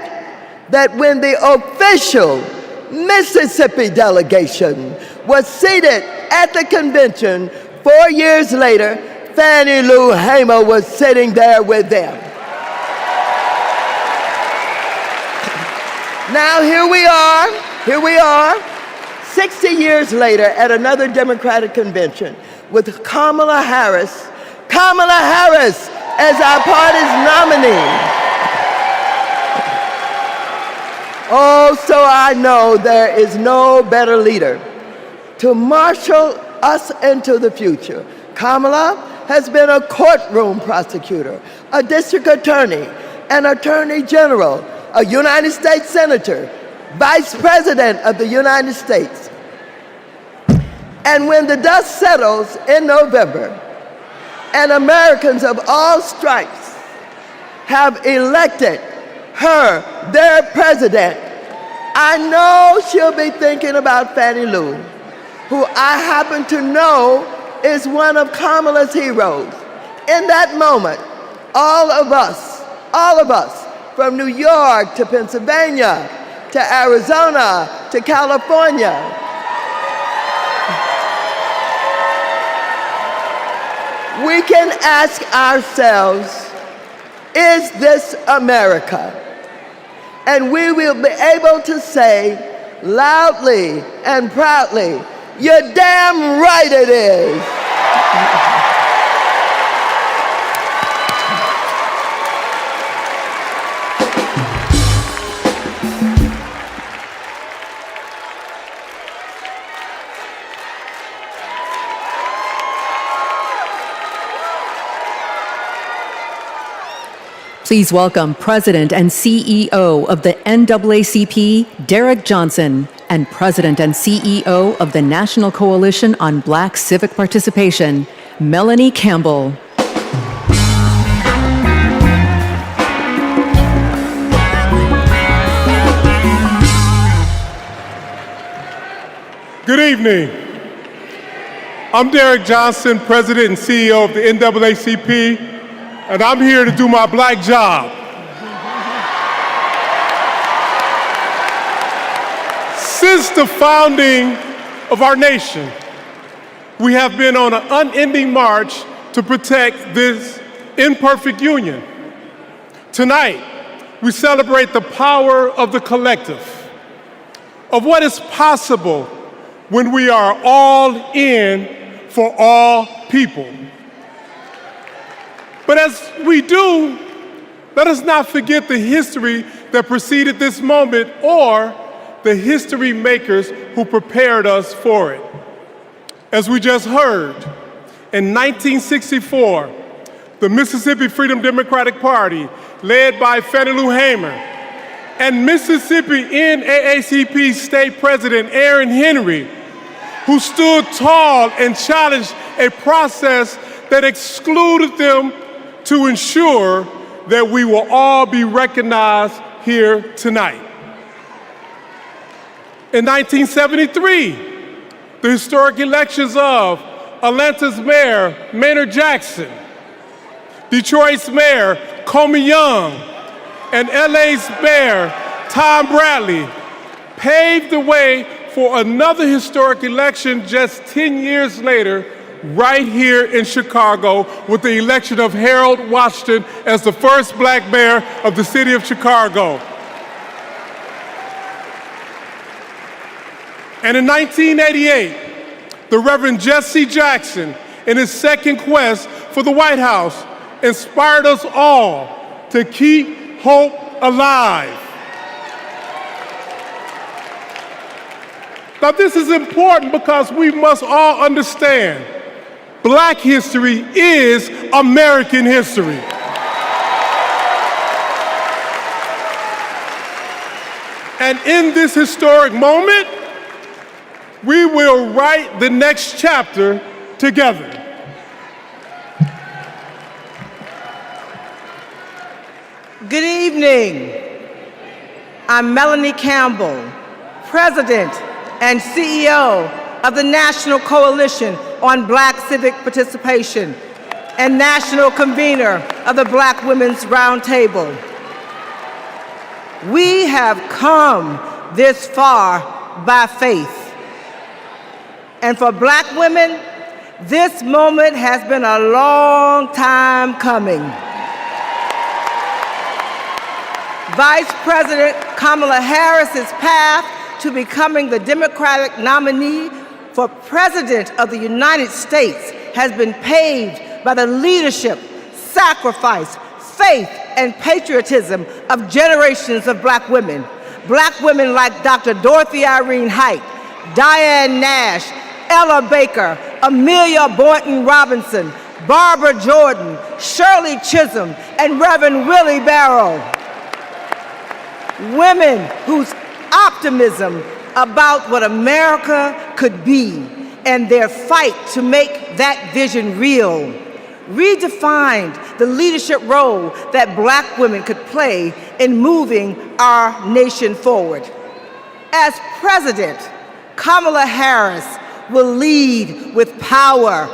that when the official Mississippi delegation was seated at the convention 4 years later, Fannie Lou Hamer was sitting there with them. Now here we are, 60 years later at another Democratic convention with Kamala Harris as our party's nominee. Oh, so I know there is no better leader to marshal us into the future. Kamala has been a courtroom prosecutor, a district attorney, an attorney general, a United States senator, vice president of the United States. And when the dust settles in November, and Americans of all stripes have elected her their president, I know she'll be thinking about Fannie Lou, who I happen to know is one of Kamala's heroes. In that moment, all of us, from New York to Pennsylvania to Arizona to California, we can ask ourselves, is this America? And we will be able to say loudly and proudly, you're damn right it is. Please welcome President and CEO of the NAACP, Derek Johnson, and President and CEO of the National Coalition on Black Civic Participation, Melanie Campbell. Good evening. I'm Derek Johnson, President and CEO of the NAACP, and I'm here to do my black job. Since the founding of our nation, we have been on an unending march to protect this imperfect union. Tonight, we celebrate the power of the collective, of what is possible when we are all in for all people. But as we do, let us not forget the history that preceded this moment or the history makers who prepared us for it. As we just heard, in 1964, the Mississippi Freedom Democratic Party, led by Fannie Lou Hamer, and Mississippi NAACP State President Aaron Henry, who stood tall and challenged a process that excluded them to ensure that we will all be recognized here tonight. In 1973, the historic elections of Atlanta's Mayor Maynard Jackson, Detroit's Mayor Comey Young, and LA's Mayor Tom Bradley paved the way for another historic election just 10 years later, right here in Chicago, with the election of Harold Washington as the first black mayor of the city of Chicago. And in 1988, the Reverend Jesse Jackson, in his second quest for the White House, inspired us all to keep hope alive. Now, this is important because we must all understand Black history is American history. And in this historic moment, we will write the next chapter together. Good evening. I'm Melanie Campbell, President and CEO of the National Coalition on Black Civic Participation and National Convener of the Black Women's Roundtable. We have come this far by faith. And for Black women, this moment has been a long time coming. Vice President Kamala Harris's path to becoming the Democratic nominee for President of the United States has been paved by the leadership, sacrifice, faith, and patriotism of generations of Black women. Black women like Dr. Dorothy Irene Height, Diane Nash, Ella Baker, Amelia Boynton Robinson, Barbara Jordan, Shirley Chisholm, and Reverend Willie Barrow. Women whose optimism about what America could be and their fight to make that vision real redefined the leadership role that Black women could play in moving our nation forward. As president, Kamala Harris will lead with power,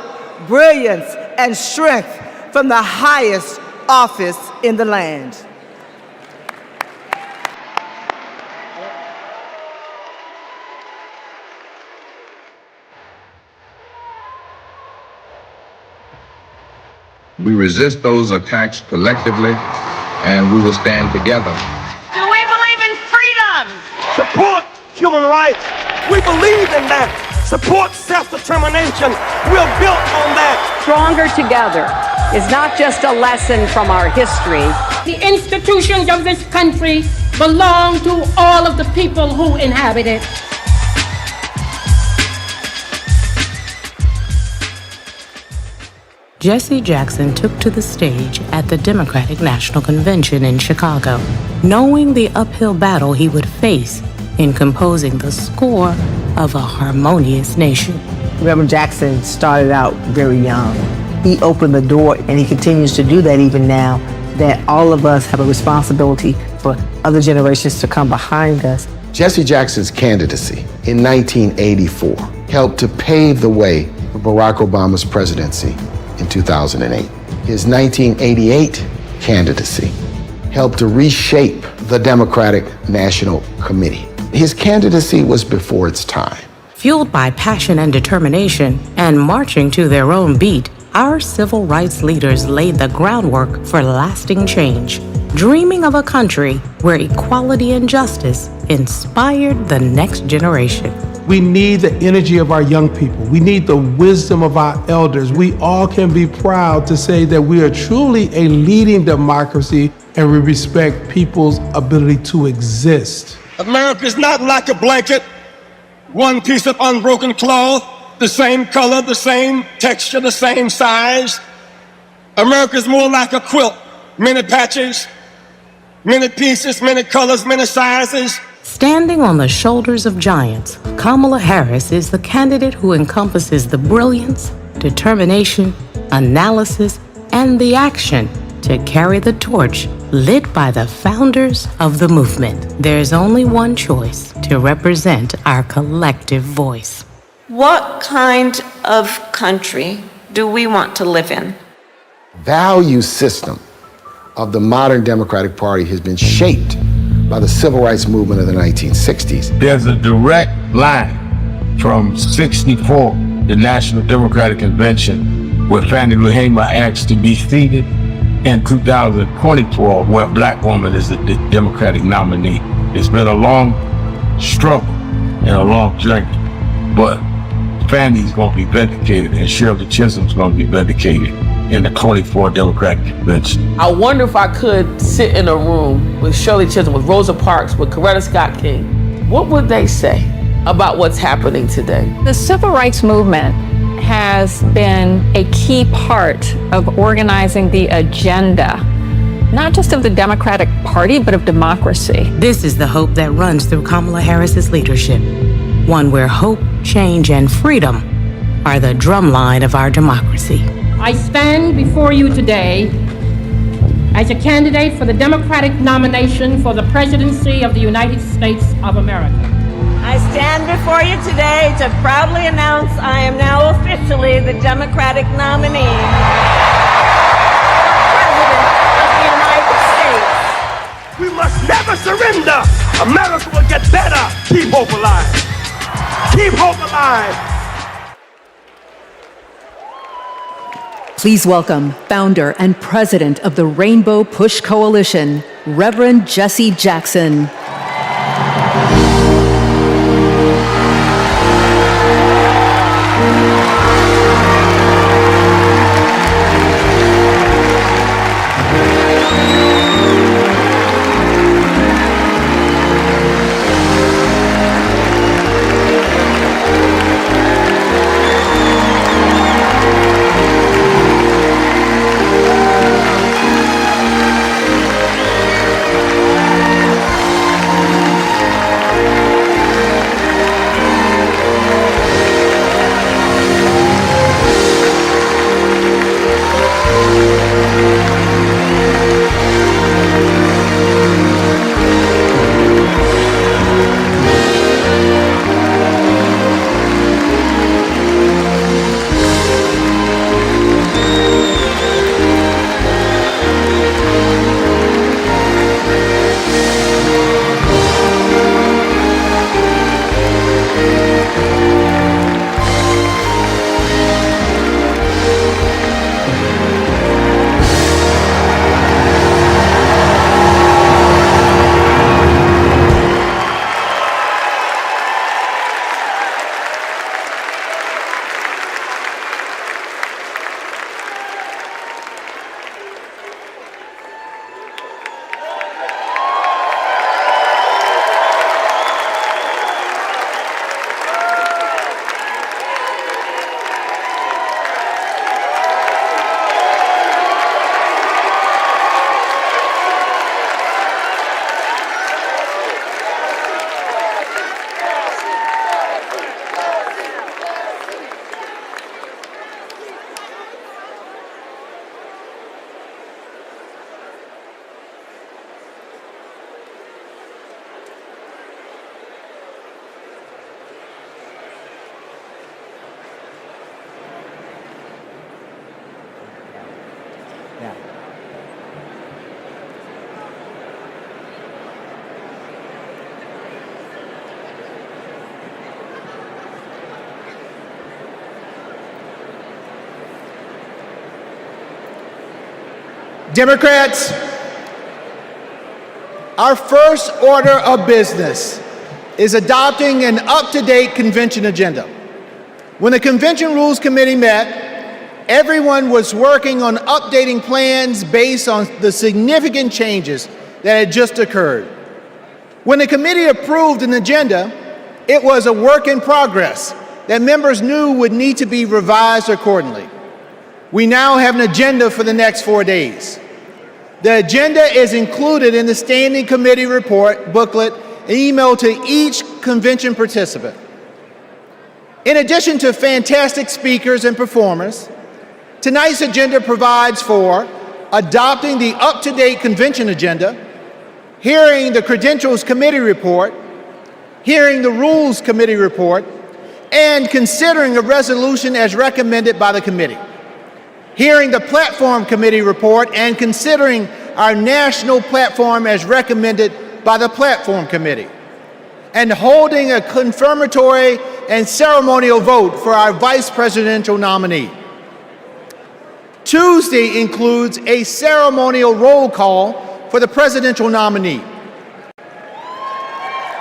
brilliance, and strength from the highest office in the land. We resist those attacks collectively, and we will stand together. Do we believe in freedom? Support human rights. We believe in that. Support self-determination. We're built on that. Stronger together is not just a lesson from our history. The institutions of this country belong to all of the people who inhabit it. Jesse Jackson took to the stage at the Democratic National Convention in Chicago, knowing the uphill battle he would face in composing the score of a harmonious nation. Reverend Jackson started out very young. He opened the door, and he continues to do that even now, that all of us have a responsibility for other generations to come behind us. Jesse Jackson's candidacy in 1984 helped to pave the way for Barack Obama's presidency in 2008. His 1988 candidacy helped to reshape the Democratic National Committee. His candidacy was before its time. Fueled by passion and determination and marching to their own beat, our civil rights leaders laid the groundwork for lasting change, dreaming of a country where equality and justice inspired the next generation. We need the energy of our young people. We need the wisdom of our elders. We all can be proud to say that we are truly a leading democracy and we respect people's ability to exist. America is not like a blanket, one piece of unbroken cloth, the same color, the same texture, the same size. America is more like a quilt, many patches, many pieces, many colors, many sizes. Standing on the shoulders of giants, Kamala Harris is the candidate who encompasses the brilliance, determination, analysis, and the action to carry the torch lit by the founders of the movement. There's only one choice to represent our collective voice. What kind of country do we want to live in? Value system of the modern Democratic Party has been shaped by the civil rights movement of the 1960s. There's a direct line from 64, the National Democratic Convention, where Fannie Lou Hamer asked to be seated, and 2024, where a Black woman is the Democratic nominee. It's been a long struggle and a long journey, but Fannie's gonna be vindicated and Shirley Chisholm's gonna be vindicated in the 24 Democratic Convention. I wonder if I could sit in a room with Shirley Chisholm, with Rosa Parks, with Coretta Scott King. What would they say about what's happening today? The civil rights movement has been a key part of organizing the agenda, not just of the Democratic Party, but of democracy. This is the hope that runs through Kamala Harris's leadership, one where hope, change, and freedom are the drumline of our democracy. I stand before you today as a candidate for the Democratic nomination for the presidency of the United States of America. I stand before you today to proudly announce I am now officially the Democratic nominee for President of the United States. We must never surrender. America will get better. Keep hope alive. Keep hope alive. Please welcome founder and president of the Rainbow Push Coalition, Reverend Jesse Jackson. Democrats, our first order of business is adopting an up-to-date convention agenda. When the Convention Rules Committee met, everyone was working on updating plans based on the significant changes that had just occurred. When the committee approved an agenda, it was a work in progress that members knew would need to be revised accordingly. We now have an agenda for the next 4 days. The agenda is included in the Standing Committee report booklet and emailed to each convention participant. In addition to fantastic speakers and performers, tonight's agenda provides for adopting the up-to-date convention agenda, hearing the Credentials Committee report, hearing the Rules Committee report, and considering a resolution as recommended by the committee, hearing the Platform Committee report, and considering our national platform as recommended by the Platform Committee, and holding a confirmatory and ceremonial vote for our vice presidential nominee. Tuesday includes a ceremonial roll call for the presidential nominee.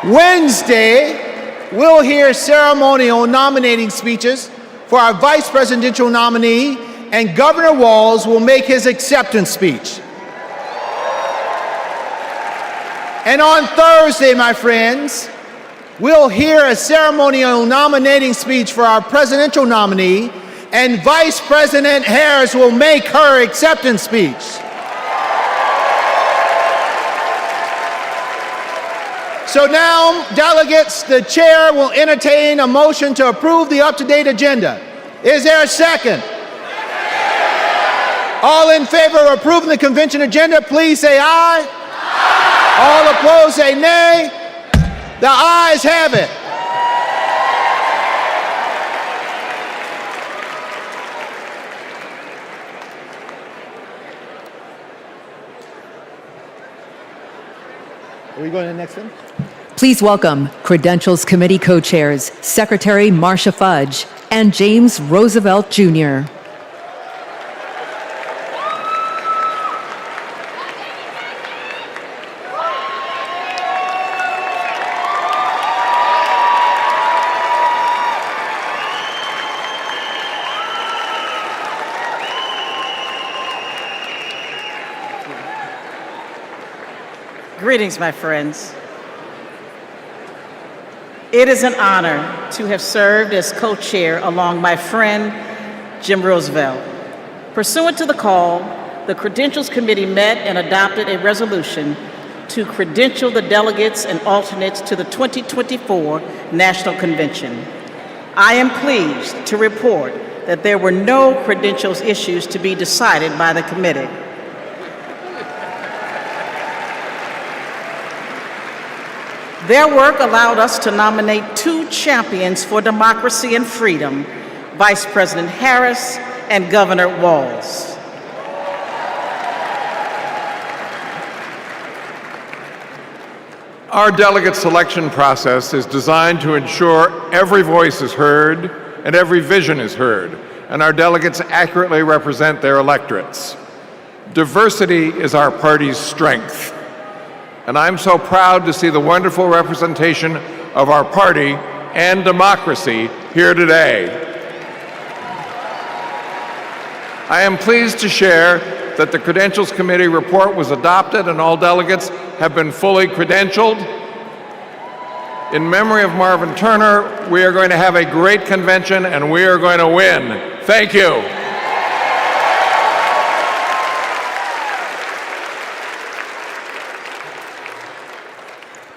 Wednesday, we'll hear ceremonial nominating speeches for our vice presidential nominee, and Governor Walz will make his acceptance speech. And on Thursday, my friends, we'll hear a ceremonial nominating speech for our presidential nominee, and Vice President Harris will make her acceptance speech. So now, delegates, the chair will entertain a motion to approve the up-to-date agenda. Is there a second? All in favor of approving the convention agenda, please say aye. All opposed, say nay. The ayes have it. Are we going to the next one? Please welcome Credentials Committee co-chairs, Secretary Marcia Fudge and James Roosevelt Jr. Greetings, my friends. It is an honor to have served as co-chair along my friend, Jim Roosevelt. Pursuant to the call, the Credentials Committee met and adopted a resolution to credential the delegates and alternates to the 2024 National Convention. I am pleased to report that there were no credentials issues to be decided by the committee. Their work allowed us to nominate two champions for democracy and freedom, Vice President Harris and Governor Walz. Our delegate selection process is designed to ensure every voice is heard and every vision is heard, and our delegates accurately represent their electorates. Diversity is our party's strength. And I'm so proud to see the wonderful representation of our party and democracy here today. I am pleased to share that the Credentials Committee report was adopted and all delegates have been fully credentialed. In memory of Marvin Turner, we are going to have a great convention and we are going to win. Thank you.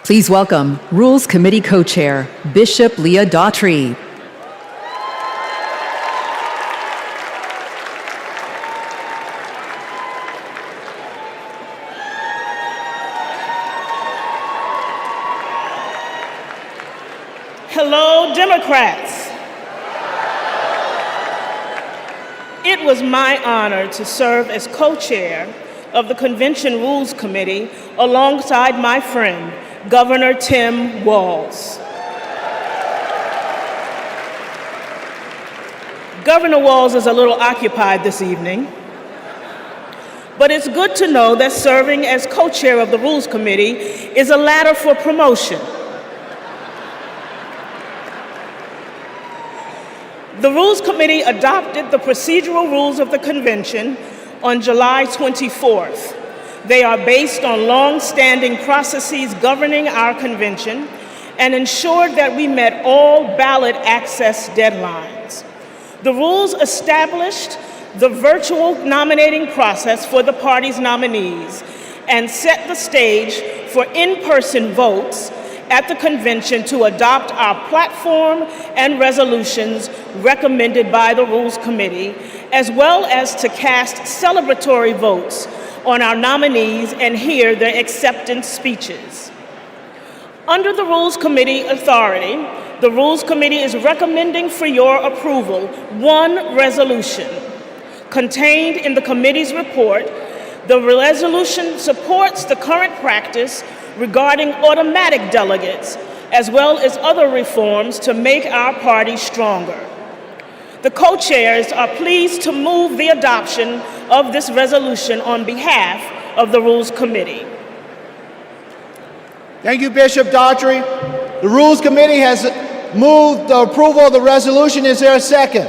Please welcome Rules Committee co-chair, Bishop Leah Daughtry. Hello, Democrats. It was my honor to serve as co-chair of the Convention Rules Committee alongside my friend, Governor Tim Walz. Governor Walz is a little occupied this evening. But it's good to know that serving as co-chair of the Rules Committee is a ladder for promotion. The Rules Committee adopted the procedural rules of the convention on July 24th. They are based on long-standing processes governing our convention and ensured that we met all ballot access deadlines. The rules established the virtual nominating process for the party's nominees and set the stage for in-person votes at the convention to adopt our platform and resolutions recommended by the Rules Committee, as well as to cast celebratory votes on our nominees and hear their acceptance speeches. Under the Rules Committee authority, the Rules Committee is recommending for your approval one resolution. Contained in the committee's report, the resolution supports the current practice regarding automatic delegates, as well as other reforms to make our party stronger. The co-chairs are pleased to move the adoption of this resolution on behalf of the Rules Committee. Thank you, Bishop Daughtry. The Rules Committee has moved the approval of the resolution. Is there a second?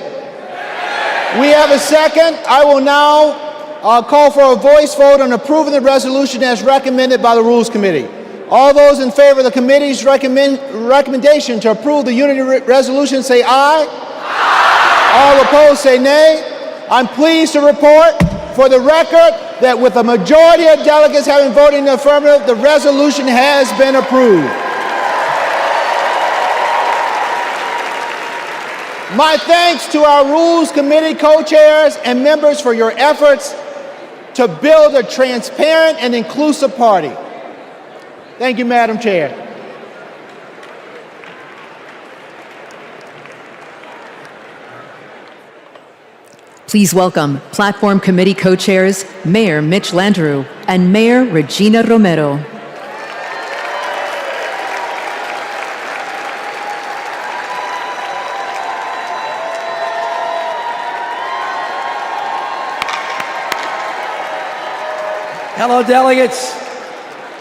We have a second. I will now call for a voice vote on approving the resolution as recommended by the Rules Committee. All those in favor of the committee's recommendation to approve the unity resolution say aye. Aye. All opposed say nay. I'm pleased to report for the record that with a majority of delegates having voted in the affirmative, the resolution has been approved. My thanks to our Rules Committee co-chairs and members for your efforts to build a transparent and inclusive party. Thank you, Madam Chair. Please welcome Platform Committee co-chairs Mayor Mitch Landrieu and Mayor Regina Romero. Hello, delegates.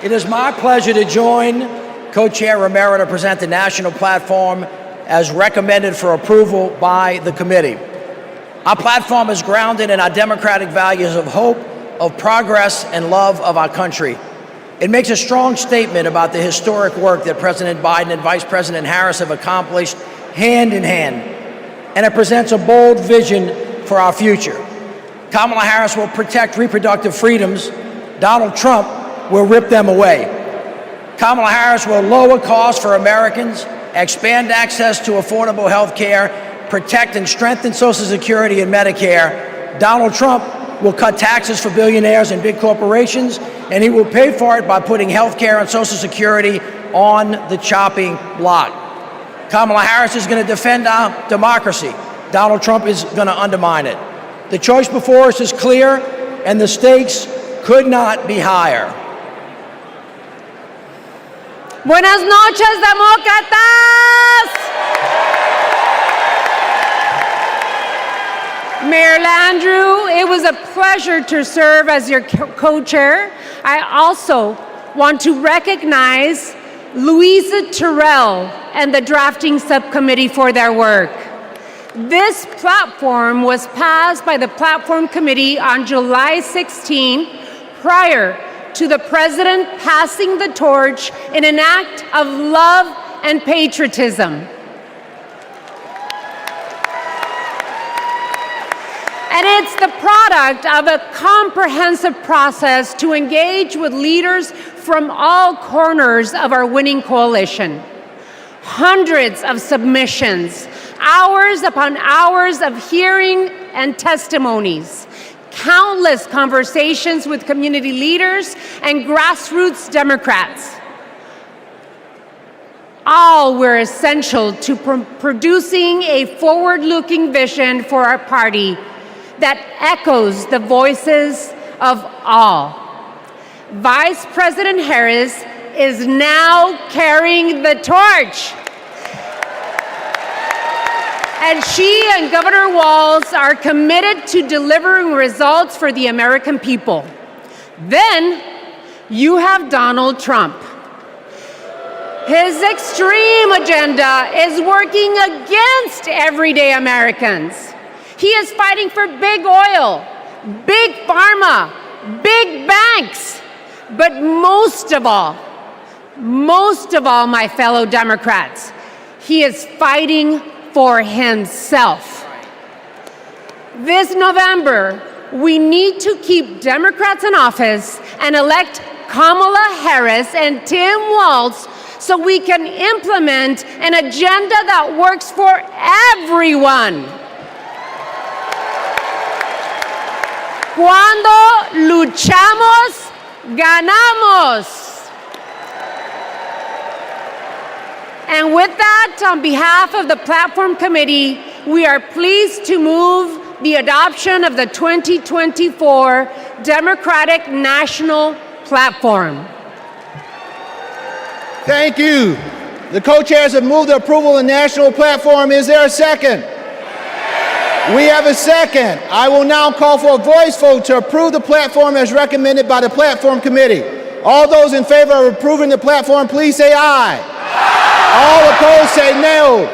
It is my pleasure to join Co-Chair Romero to present the national platform as recommended for approval by the committee. Our platform is grounded in our democratic values of hope, of progress, and love of our country. It makes a strong statement about the historic work that President Biden and Vice President Harris have accomplished hand in hand, and it presents a bold vision for our future. Kamala Harris will protect reproductive freedoms. Donald Trump will rip them away. Kamala Harris will lower costs for Americans, expand access to affordable health care, protect and strengthen Social Security and Medicare. Donald Trump will cut taxes for billionaires and big corporations, and he will pay for it by putting health care and Social Security on the chopping block. Kamala Harris is going to defend our democracy. Donald Trump is going to undermine it. The choice before us is clear, and the stakes could not be higher. Buenas noches, demócratas. Mayor Landrieu, it was a pleasure to serve as your co-chair. I also want to recognize Louisa Terrell and the drafting subcommittee for their work. This platform was passed by the Platform Committee on July 16, prior to the President passing the torch in an act of love and patriotism. And it's the product of a comprehensive process to engage with leaders from all corners of our winning coalition. Hundreds of submissions, hours upon hours of hearing and testimonies, countless conversations with community leaders and grassroots Democrats. All were essential to producing a forward-looking vision for our party that echoes the voices of all. Vice President Harris is now carrying the torch. And she and Governor Walz are committed to delivering results for the American people. Then you have Donald Trump. His extreme agenda is working against everyday Americans. He is fighting for big oil, big pharma, big banks. But most of all, my fellow Democrats, he is fighting for himself. This November, we need to keep Democrats in office and elect Kamala Harris and Tim Walz so we can implement an agenda that works for everyone. Cuando luchamos, ganamos. And with that, on behalf of the Platform Committee, we are pleased to move the adoption of the 2024 Democratic National Platform. Thank you. The co-chairs have moved the approval of the national platform. Is there a second? We have a second. I will now call for a voice vote to approve the platform as recommended by the Platform Committee. All those in favor of approving the platform, please say aye. All opposed say no.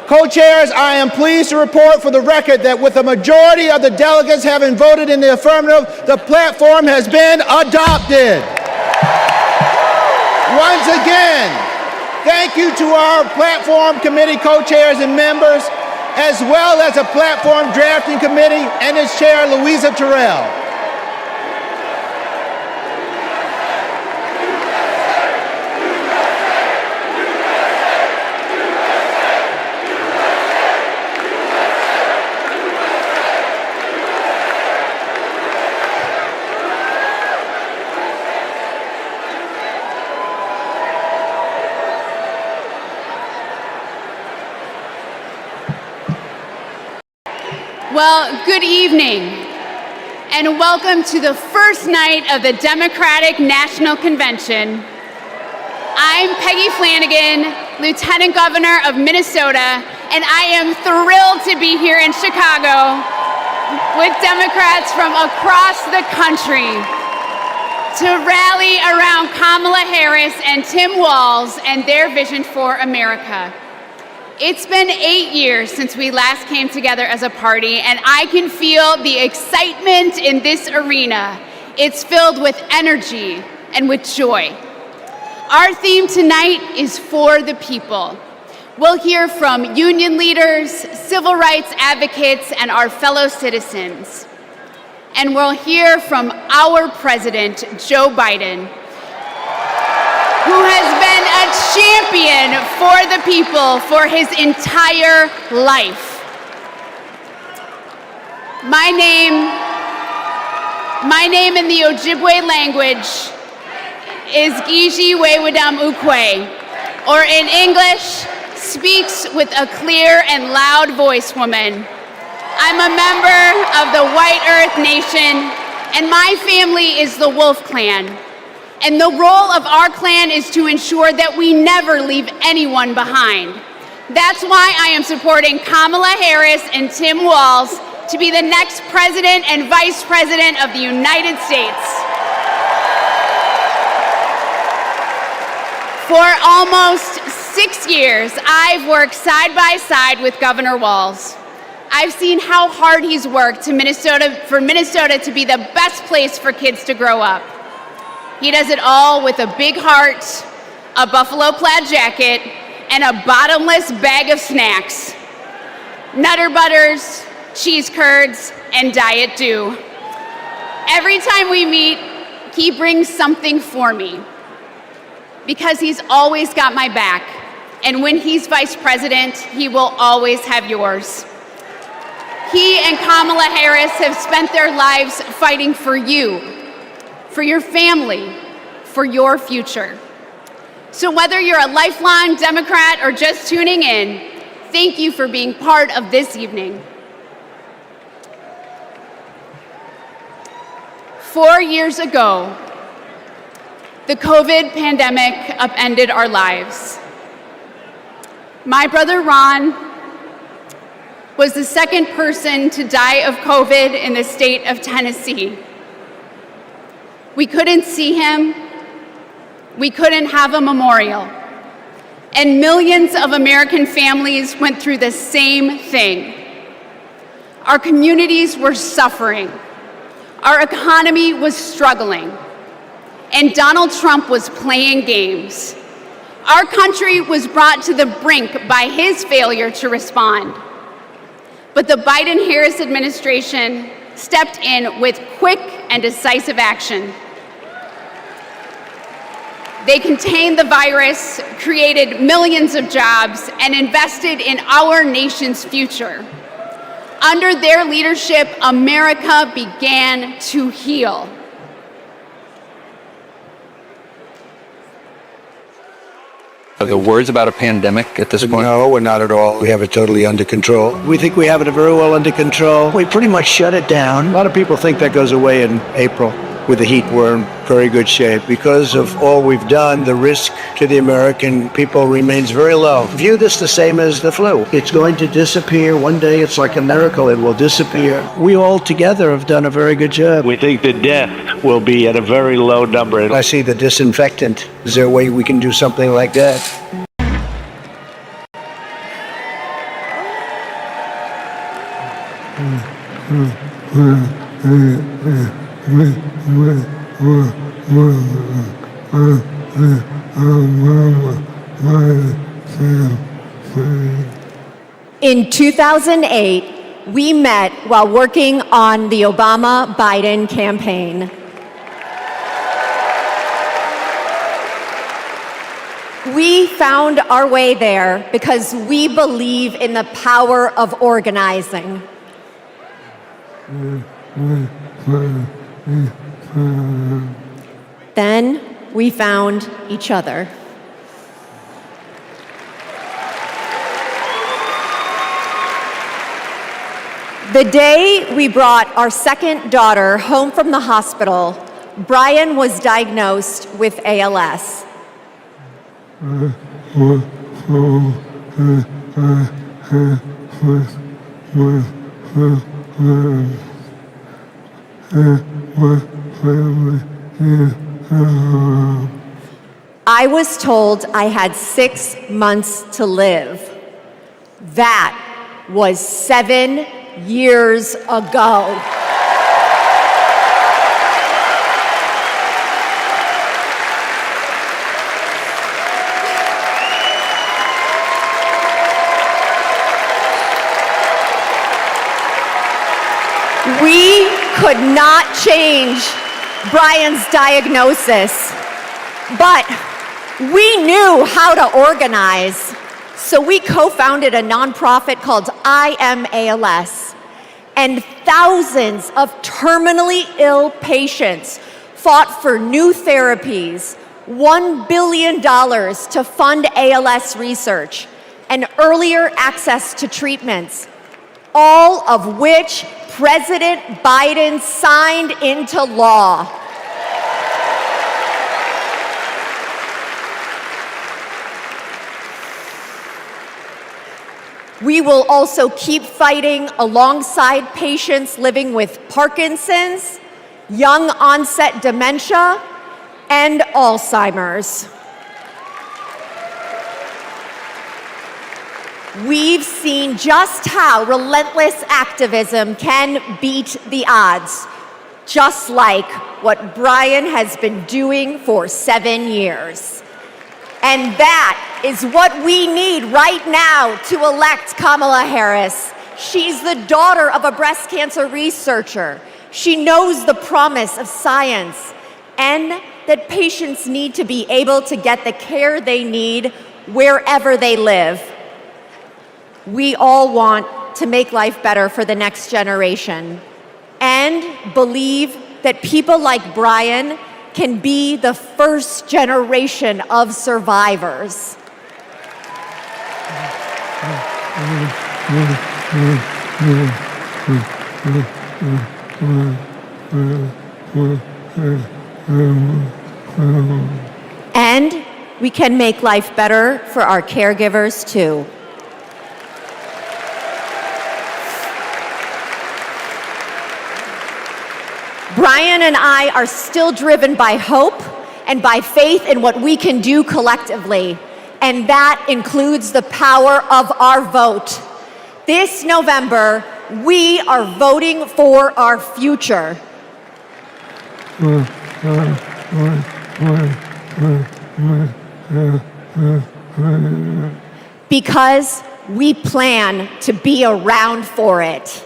Co-chairs, I am pleased to report for the record that with a majority of the delegates having voted in the affirmative, the platform has been adopted. Once again, thank you to our Platform Committee co-chairs and members, as well as the Platform Drafting Committee and its chair, Louisa Terrell. Well, good evening, and welcome to the first night of the Democratic National Convention. I'm Peggy Flanagan, Lieutenant Governor of Minnesota, and I am thrilled to be here in Chicago with Democrats from across the country to rally around Kamala Harris and Tim Walz and their vision for America. It's been 8 years since we last came together as a party, and I can feel the excitement in this arena. It's filled with energy and with joy. Our theme tonight is for the people. We'll hear from union leaders, civil rights advocates, and our fellow citizens. And we'll hear from our president, Joe Biden, who has been a champion for the people for his entire life. My name in the Ojibwe language is Gigi Wewadam Ukwe, or in English, speaks with a clear and loud voice woman. I'm a member of the White Earth Nation, and my family is the Wolf Clan. And the role of our clan is to ensure that we never leave anyone behind. That's why I am supporting Kamala Harris and Tim Walz to be the next president and vice president of the United States. For almost 6 years, I've worked side by side with Governor Walz. I've seen how hard he's worked for Minnesota to be the best place for kids to grow up. He does it all with a big heart, a buffalo plaid jacket, and a bottomless bag of snacks. Nutter Butters, cheese curds, and Diet Dew. Every time we meet, he brings something for me because he's always got my back. And when he's vice president, he will always have yours. He and Kamala Harris have spent their lives fighting for you, for your family, for your future. So whether you're a lifelong Democrat or just tuning in, thank you for being part of this evening. 4 years ago, the COVID pandemic upended our lives. My brother Ron was the second person to die of COVID in the state of Tennessee. We couldn't see him. We couldn't have a memorial. And millions of American families went through the same thing. Our communities were suffering. Our economy was struggling. And Donald Trump was playing games. Our country was brought to the brink by his failure to respond. But the Biden-Harris administration stepped in with quick and decisive action. They contained the virus, created millions of jobs, and invested in our nation's future. Under their leadership, America began to heal. Are there words about a pandemic at this point? No, we're not at all. We have it totally under control. We think we have it very well under control. We pretty much shut it down. A lot of people think that goes away in April. With the heat, we're in very good shape. Because of all we've done, the risk to the American people remains very low. View this the same as the flu. It's going to disappear. One day, it's like a miracle. It will disappear. We all together have done a very good job. We think the death will be at a very low number. I see the disinfectant. Is there a way we can do something like that? In 2008, we met while working on the Obama-Biden campaign. We found our way there because we believe in the power of organizing. Then we found each other. The day we brought our second daughter home from the hospital, Brian was diagnosed with ALS. I was told I had 6 months to live. That was 7 years ago. We could not change Brian's diagnosis, but we knew how to organize. So we co-founded a nonprofit called I Am ALS, and thousands of terminally ill patients fought for new therapies, $1 billion to fund ALS research, and earlier access to treatments, all of which President Biden signed into law. We will also keep fighting alongside patients living with Parkinson's, young onset dementia, and Alzheimer's. We've seen just how relentless activism can beat the odds, just like what Brian has been doing for 7 years. And that is what we need right now to elect Kamala Harris. She's the daughter of a breast cancer researcher. She knows the promise of science and that patients need to be able to get the care they need wherever they live. We all want to make life better for the next generation and believe that people like Brian can be the first generation of survivors. And we can make life better for our caregivers too. Brian and I are still driven by hope and by faith in what we can do collectively, and that includes the power of our vote. This November, we are voting for our future. Because we plan to be around for it.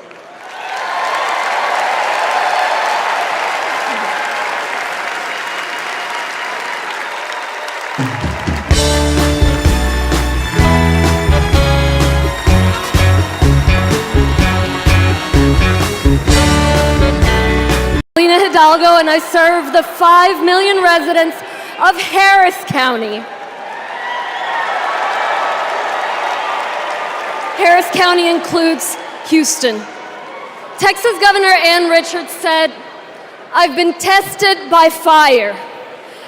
Hidalgo, and I serve the 5 million residents of Harris County. Harris County includes Houston. Texas Governor Ann Richards said, "I've been tested by fire,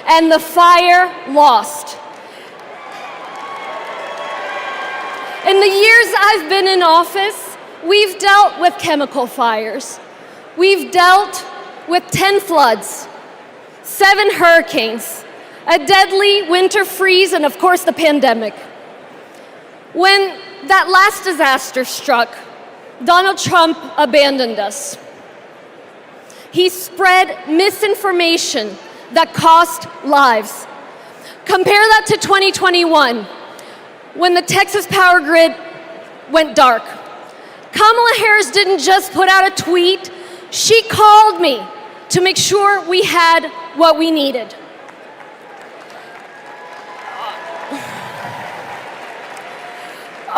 and the fire lost." In the years I've been in office, we've dealt with chemical fires. We've dealt with 10 floods, 7 hurricanes, a deadly winter freeze, and of course the pandemic. When that last disaster struck, Donald Trump abandoned us. He spread misinformation that cost lives. Compare that to 2021, when the Texas power grid went dark. Kamala Harris didn't just put out a tweet, she called me to make sure we had what we needed.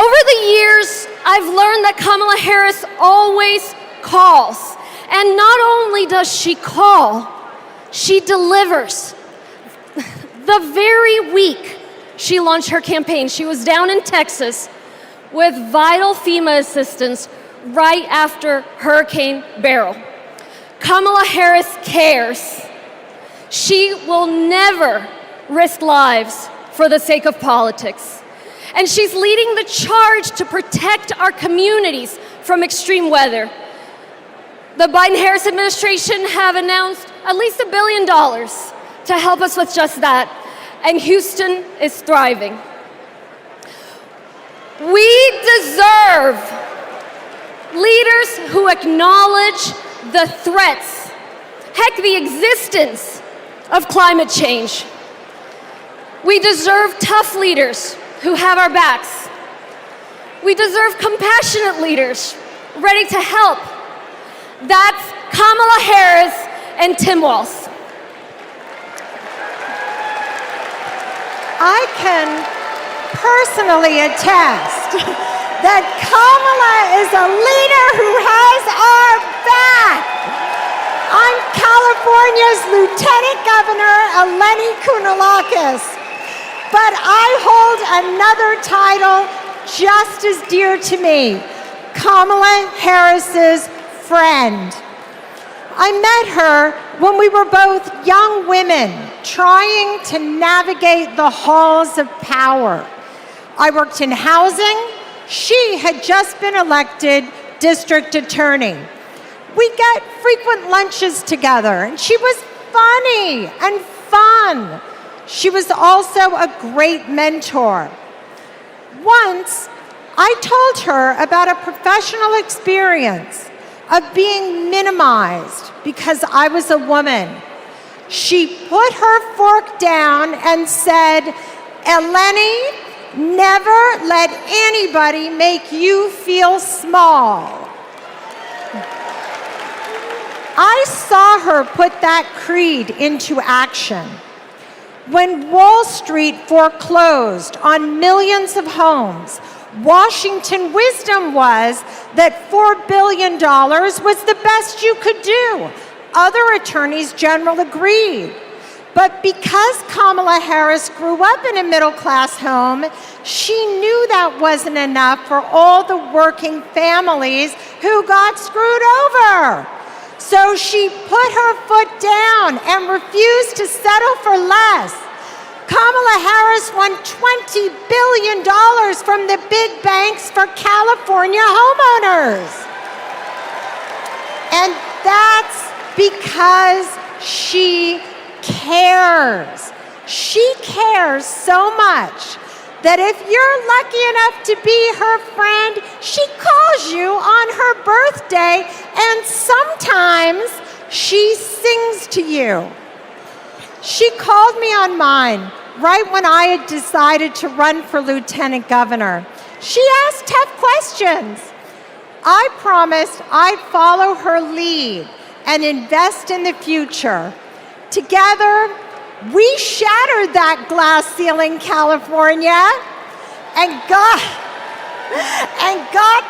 Over the years, I've learned that Kamala Harris always calls. And not only does she call, she delivers. The very week she launched her campaign, she was down in Texas with vital FEMA assistance right after Hurricane Beryl. Kamala Harris cares. She will never risk lives for the sake of politics. And she's leading the charge to protect our communities from extreme weather. The Biden-Harris administration have announced at least $1 billion to help us with just that, and Houston is thriving. We deserve leaders who acknowledge the threats, heck, the existence of climate change. We deserve tough leaders who have our backs. We deserve compassionate leaders ready to help. That's Kamala Harris and Tim Walz. I can personally attest that Kamala is a leader who has our back. I'm California's Lieutenant Governor, Eleni Kounalakis, but I hold another title just as dear to me, Kamala Harris's friend. I met her when we were both young women trying to navigate the halls of power. I worked in housing. She had just been elected district attorney. We got frequent lunches together, and she was funny and fun. She was also a great mentor. Once, I told her about a professional experience of being minimized because I was a woman. She put her fork down and said, "Eleni, never let anybody make you feel small." I saw her put that creed into action. When Wall Street foreclosed on millions of homes, Washington wisdom was that $4 billion was the best you could do. Other attorneys general agreed. But because Kamala Harris grew up in a middle-class home, she knew that wasn't enough for all the working families who got screwed over. So she put her foot down and refused to settle for less. Kamala Harris won $20 billion from the big banks for California homeowners. And that's because she cares. She cares so much that if you're lucky enough to be her friend, she calls you on her birthday, and sometimes she sings to you. She called me on mine right when I had decided to run for lieutenant governor. She asked tough questions. I promised I'd follow her lead and invest in the future. Together, we shattered that glass ceiling, California, and got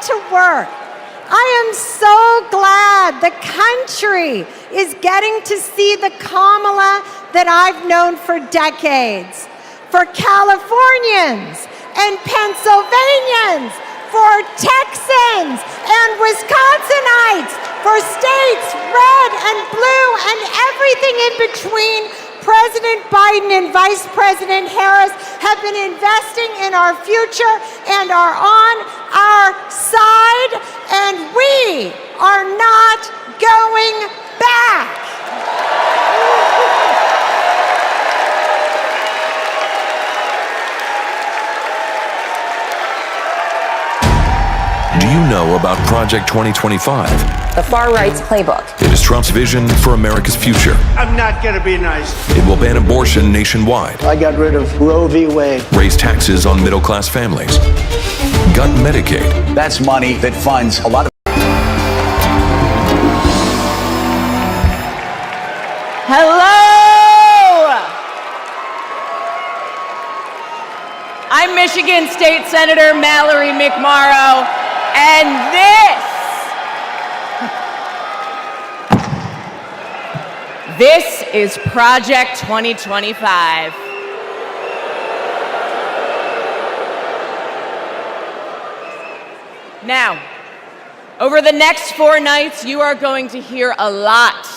to work. I am so glad the country is getting to see the Kamala that I've known for decades. For Californians and Pennsylvanians, for Texans and Wisconsinites, for states red and blue and everything in between, President Biden and Vice President Harris have been investing in our future and are on our side, and we are not going back. Do you know about Project 2025? The far right's playbook. It is Trump's vision for America's future. I'm not going to be nice. It will ban abortion nationwide, I got rid of Roe v. Wade. raise taxes on middle-class families, gut Medicaid. That's money that funds a lot of... Hello! I'm Michigan State Senator Mallory McMorrow, and this is Project 2025. Now, over the next 4 nights, you are going to hear a lot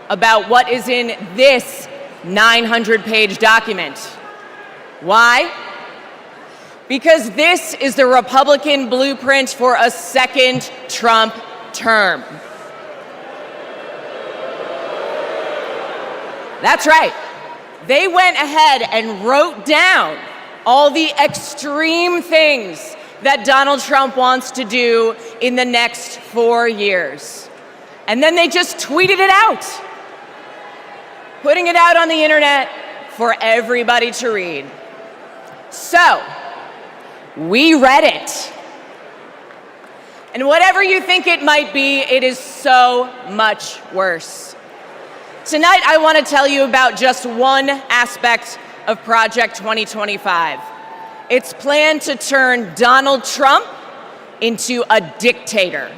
about what is in this 900-page document. Why? Because this is the Republican blueprint for a second Trump term. That's right. They went ahead and wrote down all the extreme things that Donald Trump wants to do in the next 4 years. And then they just tweeted it out, putting it out on the internet for everybody to read. So, we read it. And whatever you think it might be, it is so much worse. Tonight, I want to tell you about just one aspect of Project 2025. Its plan to turn Donald Trump into a dictator.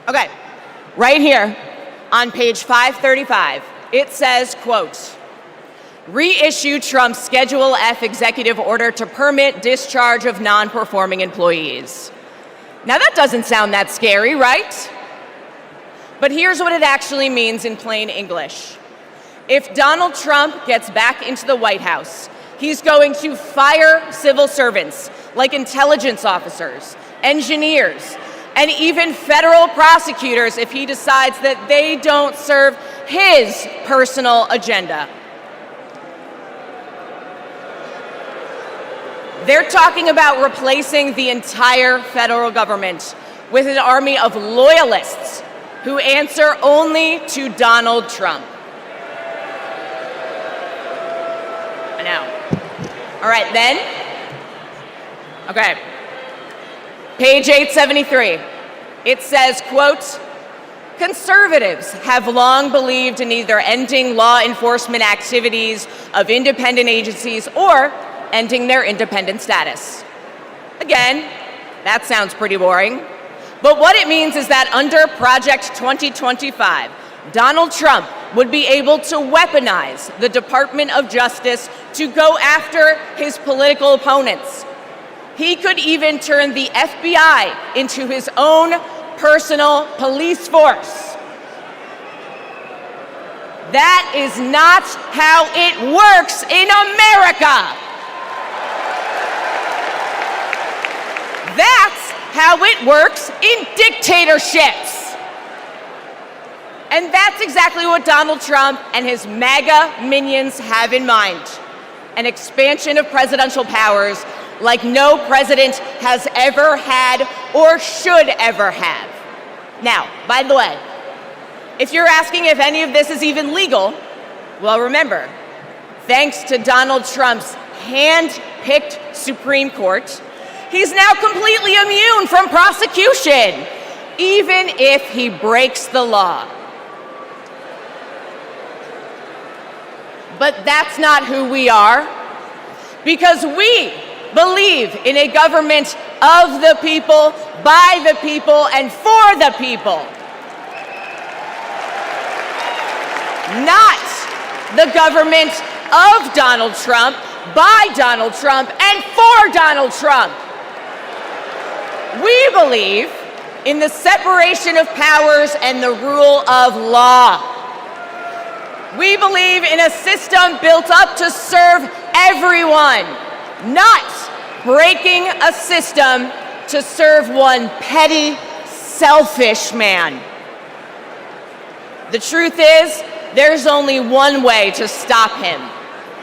Okay, right here on page 535, it says, quote, reissue Trump's Schedule F executive order to permit discharge of non-performing employees. Now that doesn't sound that scary, right? But here's what it actually means in plain English. If Donald Trump gets back into the White House, he's going to fire civil servants like intelligence officers, engineers, and even federal prosecutors if he decides that they don't serve his personal agenda. They're talking about replacing the entire federal government with an army of loyalists who answer only to Donald Trump. I know. All right, then. Okay. Page 873. It says, quote, conservatives have long believed in either ending law enforcement activities of independent agencies or ending their independent status. Again, that sounds pretty boring. But what it means is that under Project 2025, Donald Trump would be able to weaponize the Department of Justice to go after his political opponents. He could even turn the FBI into his own personal police force. That is not how it works in America. That's how it works in dictatorships. And that's exactly what Donald Trump and his MAGA minions have in mind. An expansion of presidential powers like no president has ever had or should ever have. Now, by the way, if you're asking if any of this is even legal, well, remember, thanks to Donald Trump's hand-picked Supreme Court, he's now completely immune from prosecution, even if he breaks the law. But that's not who we are, because we believe in a government of the people, by the people, and for the people. Not the government of Donald Trump, by Donald Trump, and for Donald Trump. We believe in the separation of powers and the rule of law. We believe in a system built up to serve everyone, not breaking a system to serve one petty, selfish man. The truth is, there's only one way to stop him,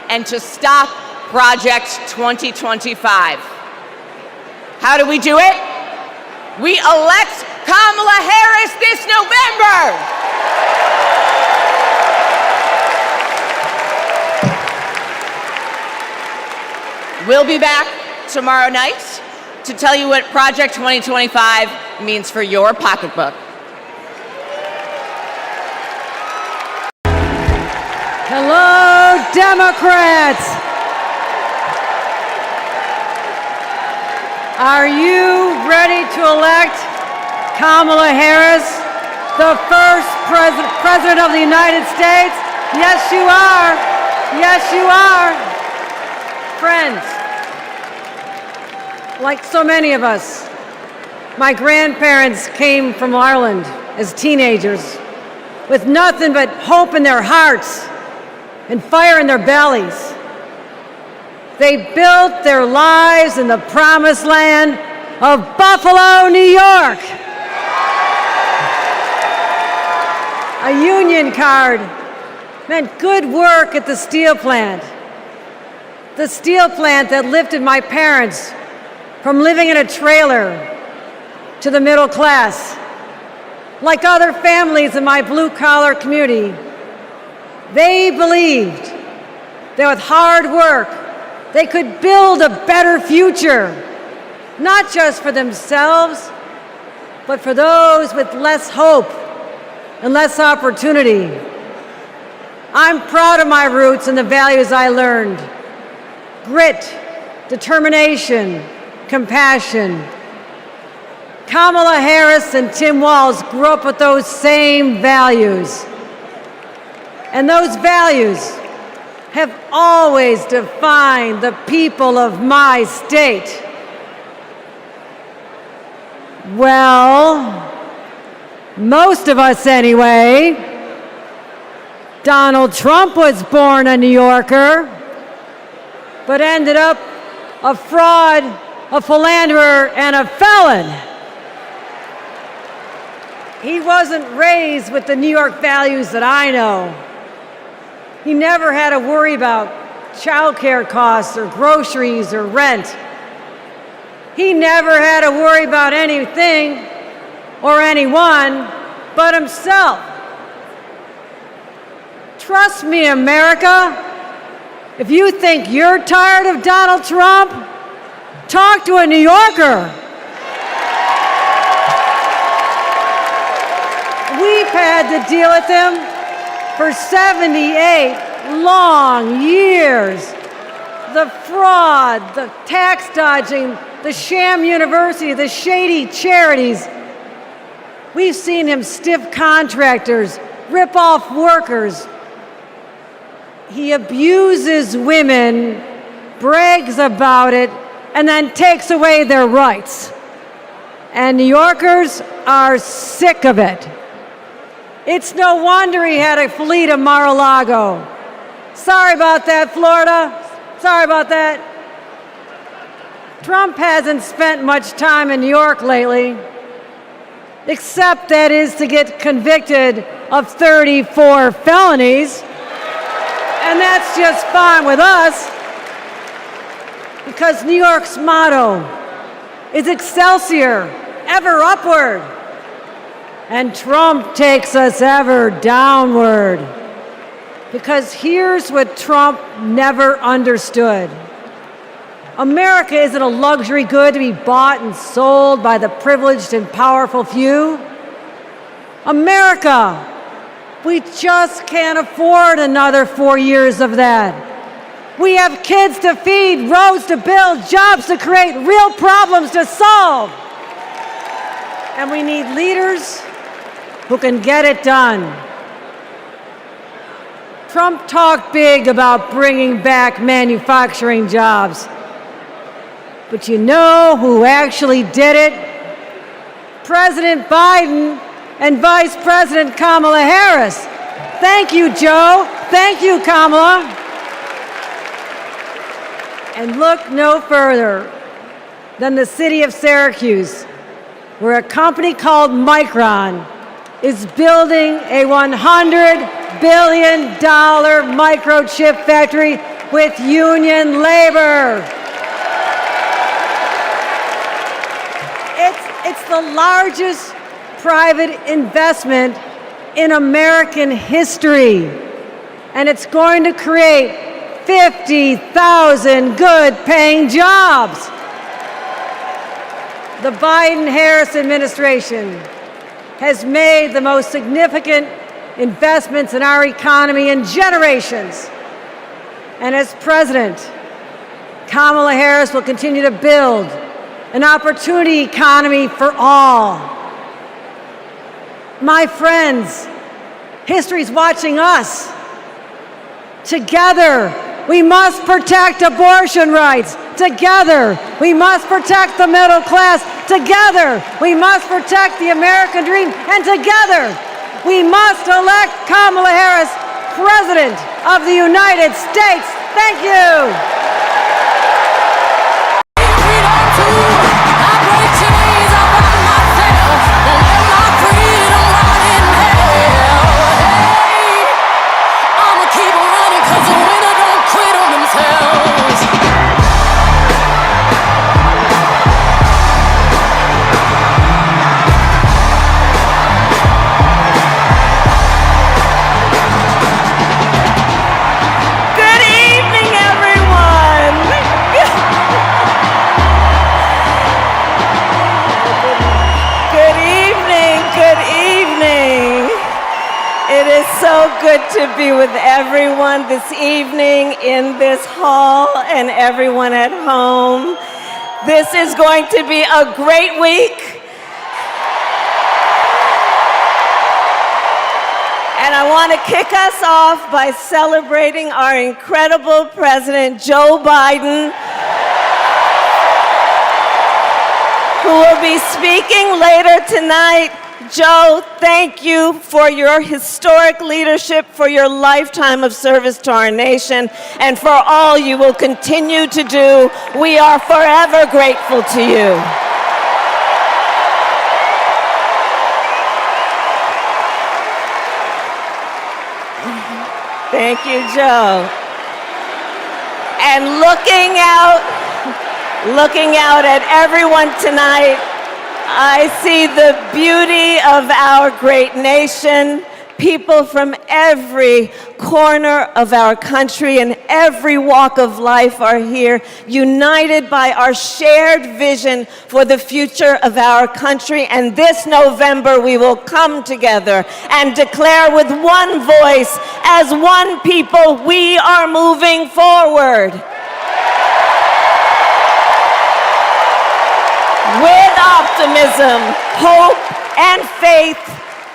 and to stop Project 2025. How do we do it? We elect Kamala Harris this November! We'll be back tomorrow night to tell you what Project 2025 means for your pocketbook. Hello, Democrats! Are you ready to elect Kamala Harris, the first president of the United States? Yes, you are. Yes, you are. Friends, like so many of us, my grandparents came from Ireland as teenagers with nothing but hope in their hearts and fire in their bellies. They built their lives in the promised land of Buffalo, New York. A union card meant good work at the steel plant. The steel plant that lifted my parents from living in a trailer to the middle class. Like other families in my blue-collar community, they believed that with hard work, they could build a better future, not just for themselves, but for those with less hope and less opportunity. I'm proud of my roots and the values I learned: grit, determination, compassion. Kamala Harris and Tim Walz grew up with those same values. And those values have always defined the people of my state. Well, most of us anyway. Donald Trump was born a New Yorker, but ended up a fraud, a philanderer, and a felon. He wasn't raised with the New York values that I know. He never had to worry about childcare costs or groceries or rent. He never had to worry about anything or anyone but himself. Trust me, America. If you think you're tired of Donald Trump, talk to a New Yorker. We've had to deal with him for 78 long years. The fraud, the tax dodging, the sham university, the shady charities. We've seen him stiff contractors, rip off workers. He abuses women, brags about it, and then takes away their rights. And New Yorkers are sick of it. It's no wonder he had to flee to Mar-a-Lago. Sorry about that, Florida. Sorry about that. Trump hasn't spent much time in New York lately, except that is to get convicted of 34 felonies. And that's just fine with us, because New York's motto is Excelsior, ever upward. And Trump takes us ever downward. Because here's what Trump never understood. America isn't a luxury good to be bought and sold by the privileged and powerful few. America, we just can't afford another 4 years of that. We have kids to feed, roads to build, jobs to create, real problems to solve. And we need leaders who can get it done. Trump talked big about bringing back manufacturing jobs. But you know who actually did it? President Biden and Vice President Kamala Harris. Thank you, Joe. Thank you, Kamala. And look no further than the city of Syracuse, where a company called Micron is building a $100 billion microchip factory with union labor. It's the largest private investment in American history, and it's going to create 50,000 good-paying jobs. The Biden-Harris administration has made the most significant investments in our economy in generations. And as president, Kamala Harris will continue to build an opportunity economy for all. My friends, history's watching us. Together, we must protect abortion rights. Together, we must protect the middle class. Together, we must protect the American dream. And together, we must elect Kamala Harris President of the United States. Thank you. So good to be with everyone this evening in this hall and everyone at home. This is going to be a great week. And I want to kick us off by celebrating our incredible President Joe Biden, who will be speaking later tonight. Joe, thank you for your historic leadership, for your lifetime of service to our nation, and for all you will continue to do. We are forever grateful to you. Thank you, Joe. And looking out at everyone tonight, I see the beauty of our great nation. People from every corner of our country and every walk of life are here, united by our shared vision for the future of our country. And this November, we will come together and declare with one voice, as one people, we are moving forward. With optimism, hope, and faith,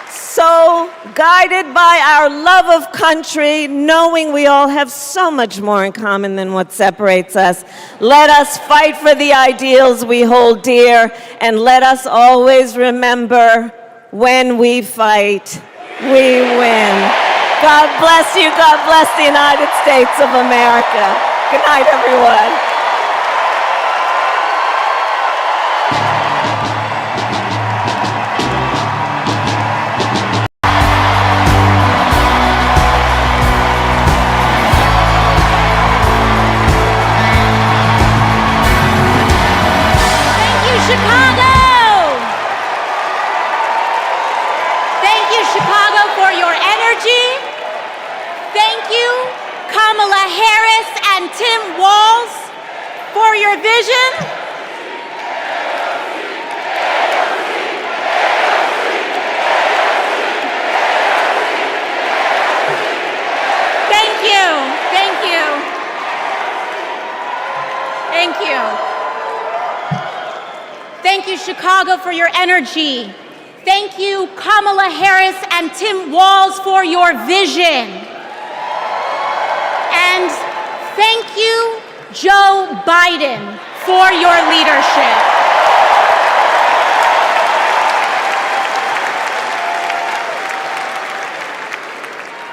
so guided by our love of country, knowing we all have so much more in common than what separates us, let us fight for the ideals we hold dear, and let us always remember, when we fight, we win. God bless you. God bless the United States of America. Good night, everyone. your vision? Thank you. Thank you. Thank you. Thank you, Chicago, for your energy. Thank you, Kamala Harris and Tim Walz, for your vision. And thank you, Joe Biden, for your leadership.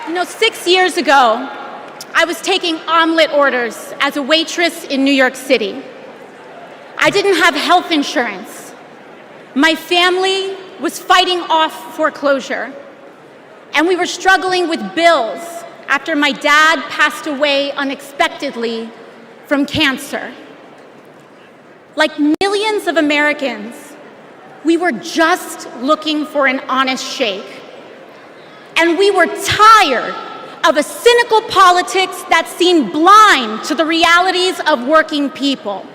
You know, 6 years ago, I was taking omelet orders as a waitress in New York City. I didn't have health insurance. My family was fighting off foreclosure, and we were struggling with bills after my dad passed away unexpectedly from cancer. Like millions of Americans, we were just looking for an honest shake. And we were tired of a cynical politics that seemed blind to the realities of working people.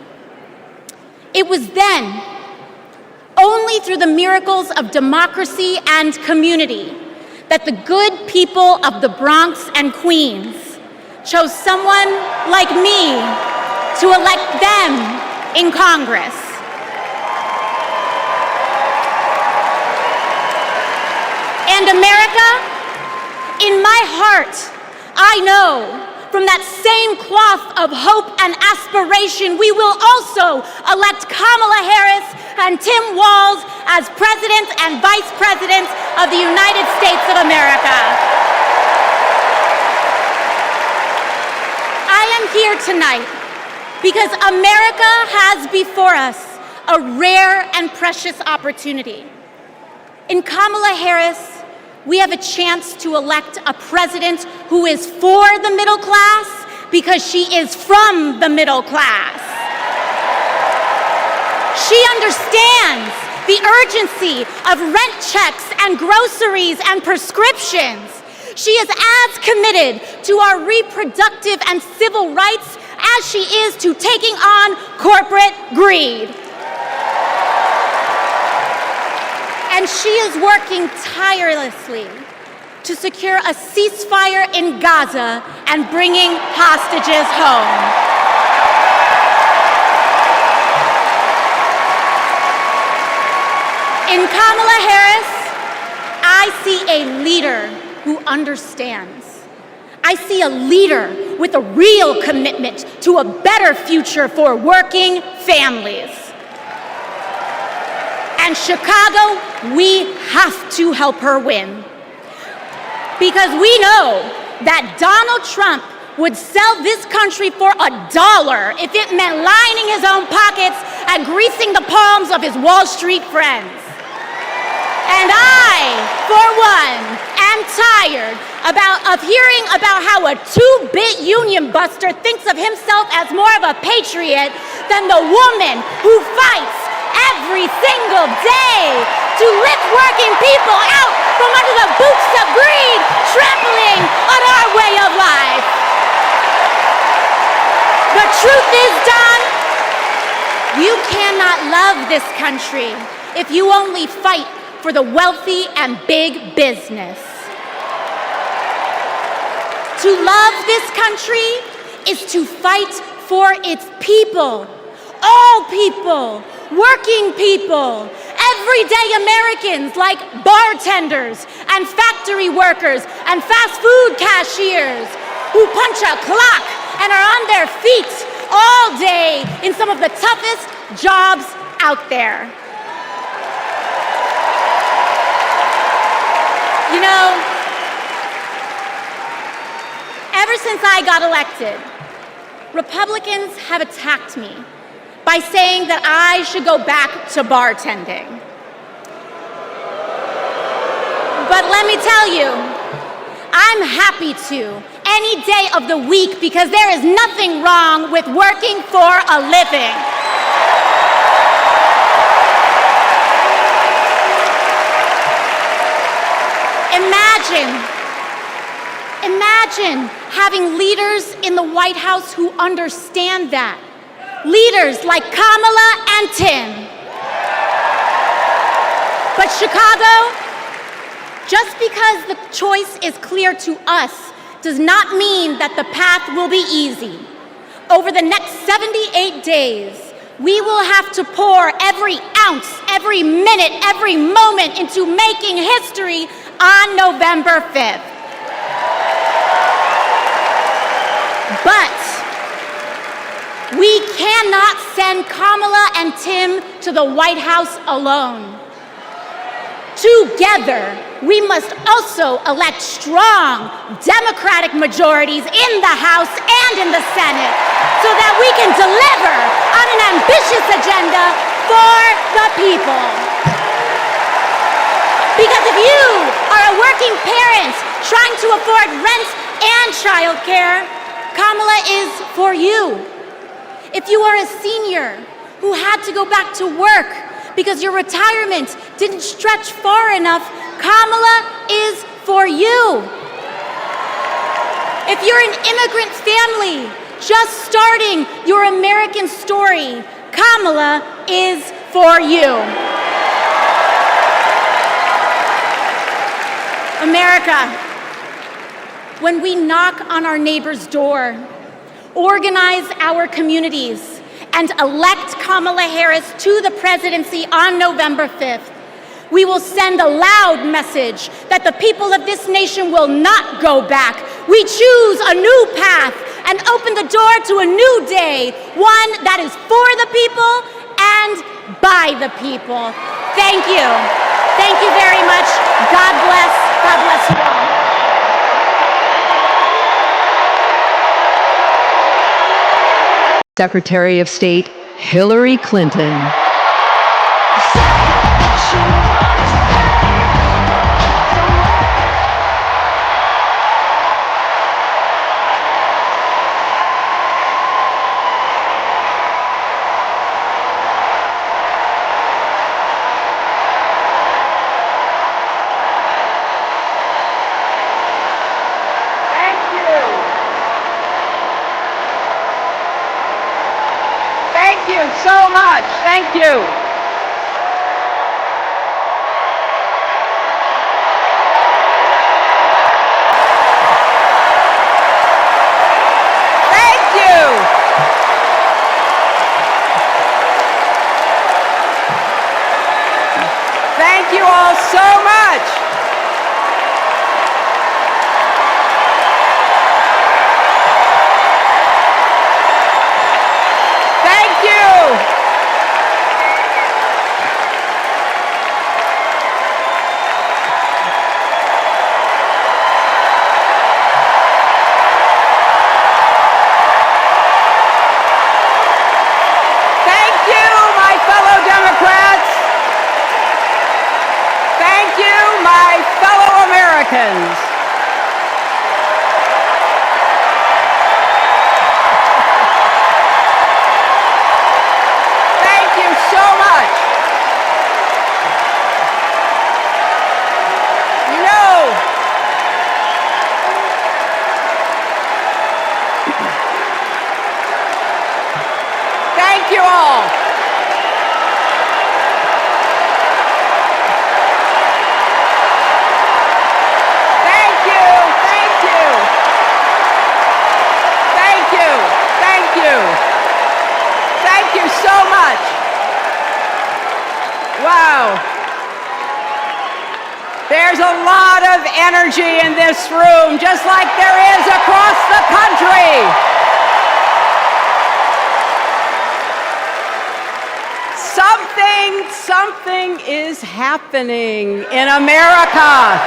It was then, only through the miracles of democracy and community, that the good people of the Bronx and Queens chose someone like me to elect them in Congress. And America, in my heart, I know from that same cloth of hope and aspiration, we will also elect Kamala Harris and Tim Walz as President and Vice President of the United States of America. I am here tonight because America has before us a rare and precious opportunity. In Kamala Harris, we have a chance to elect a president who is for the middle class because she is from the middle class. She understands the urgency of rent checks and groceries and prescriptions. She is as committed to our reproductive and civil rights as she is to taking on corporate greed. And she is working tirelessly to secure a ceasefire in Gaza and bringing hostages home. In Kamala Harris, I see a leader who understands. I see a leader with a real commitment to a better future for working families. And Chicago, we have to help her win. Because we know that Donald Trump would sell this country for $1 if it meant lining his own pockets and greasing the palms of his Wall Street friends. And I, for one, am tired of hearing about how a two-bit union buster thinks of himself as more of a patriot than the woman who fights every single day to lift working people out from under the boots of greed, trampling on our way of life. The truth is, Don, you cannot love this country if you only fight for the wealthy and big business. To love this country is to fight for its people, all people, working people, everyday Americans like bartenders and factory workers and fast food cashiers who punch a clock and are on their feet all day in some of the toughest jobs out there. You know, ever since I got elected, Republicans have attacked me by saying that I should go back to bartending. But let me tell you, I'm happy to any day of the week because there is nothing wrong with working for a living. Imagine having leaders in the White House who understand that, leaders like Kamala and Tim. But Chicago, just because the choice is clear to us does not mean that the path will be easy. Over the next 78 days, we will have to pour every ounce, every minute, every moment into making history on November 5th. But we cannot send Kamala and Tim to the White House alone. Together, we must also elect strong Democratic majorities in the House and in the Senate so that we can deliver on an ambitious agenda for the people. Because if you are a working parent trying to afford rent and childcare, Kamala is for you. If you are a senior who had to go back to work because your retirement didn't stretch far enough, Kamala is for you. If you're an immigrant family just starting your American story, Kamala is for you. America, when we knock on our neighbor's door, organize our communities, and elect Kamala Harris to the presidency on November 5th, we will send a loud message that the people of this nation will not go back. We choose a new path and open the door to a new day, one that is for the people and by the people. Thank you. Thank you very much. God bless. God bless you all. Secretary of State Hillary Clinton. Thank you so much. Thank you. Thank you. Thank you all so much. Americans. Thank you so much. You know, thank you all. Thank you so much. Wow. There's a lot of energy in this room, just like there is across the country. Something is happening in America.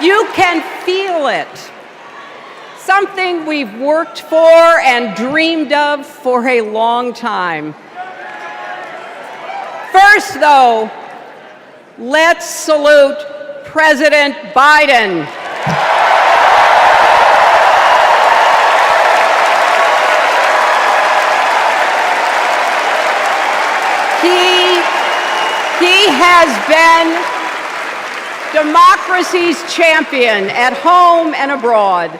You can feel it. Something we've worked for and dreamed of for a long time. First, though, let's salute President Biden. He has been democracy's champion at home and abroad.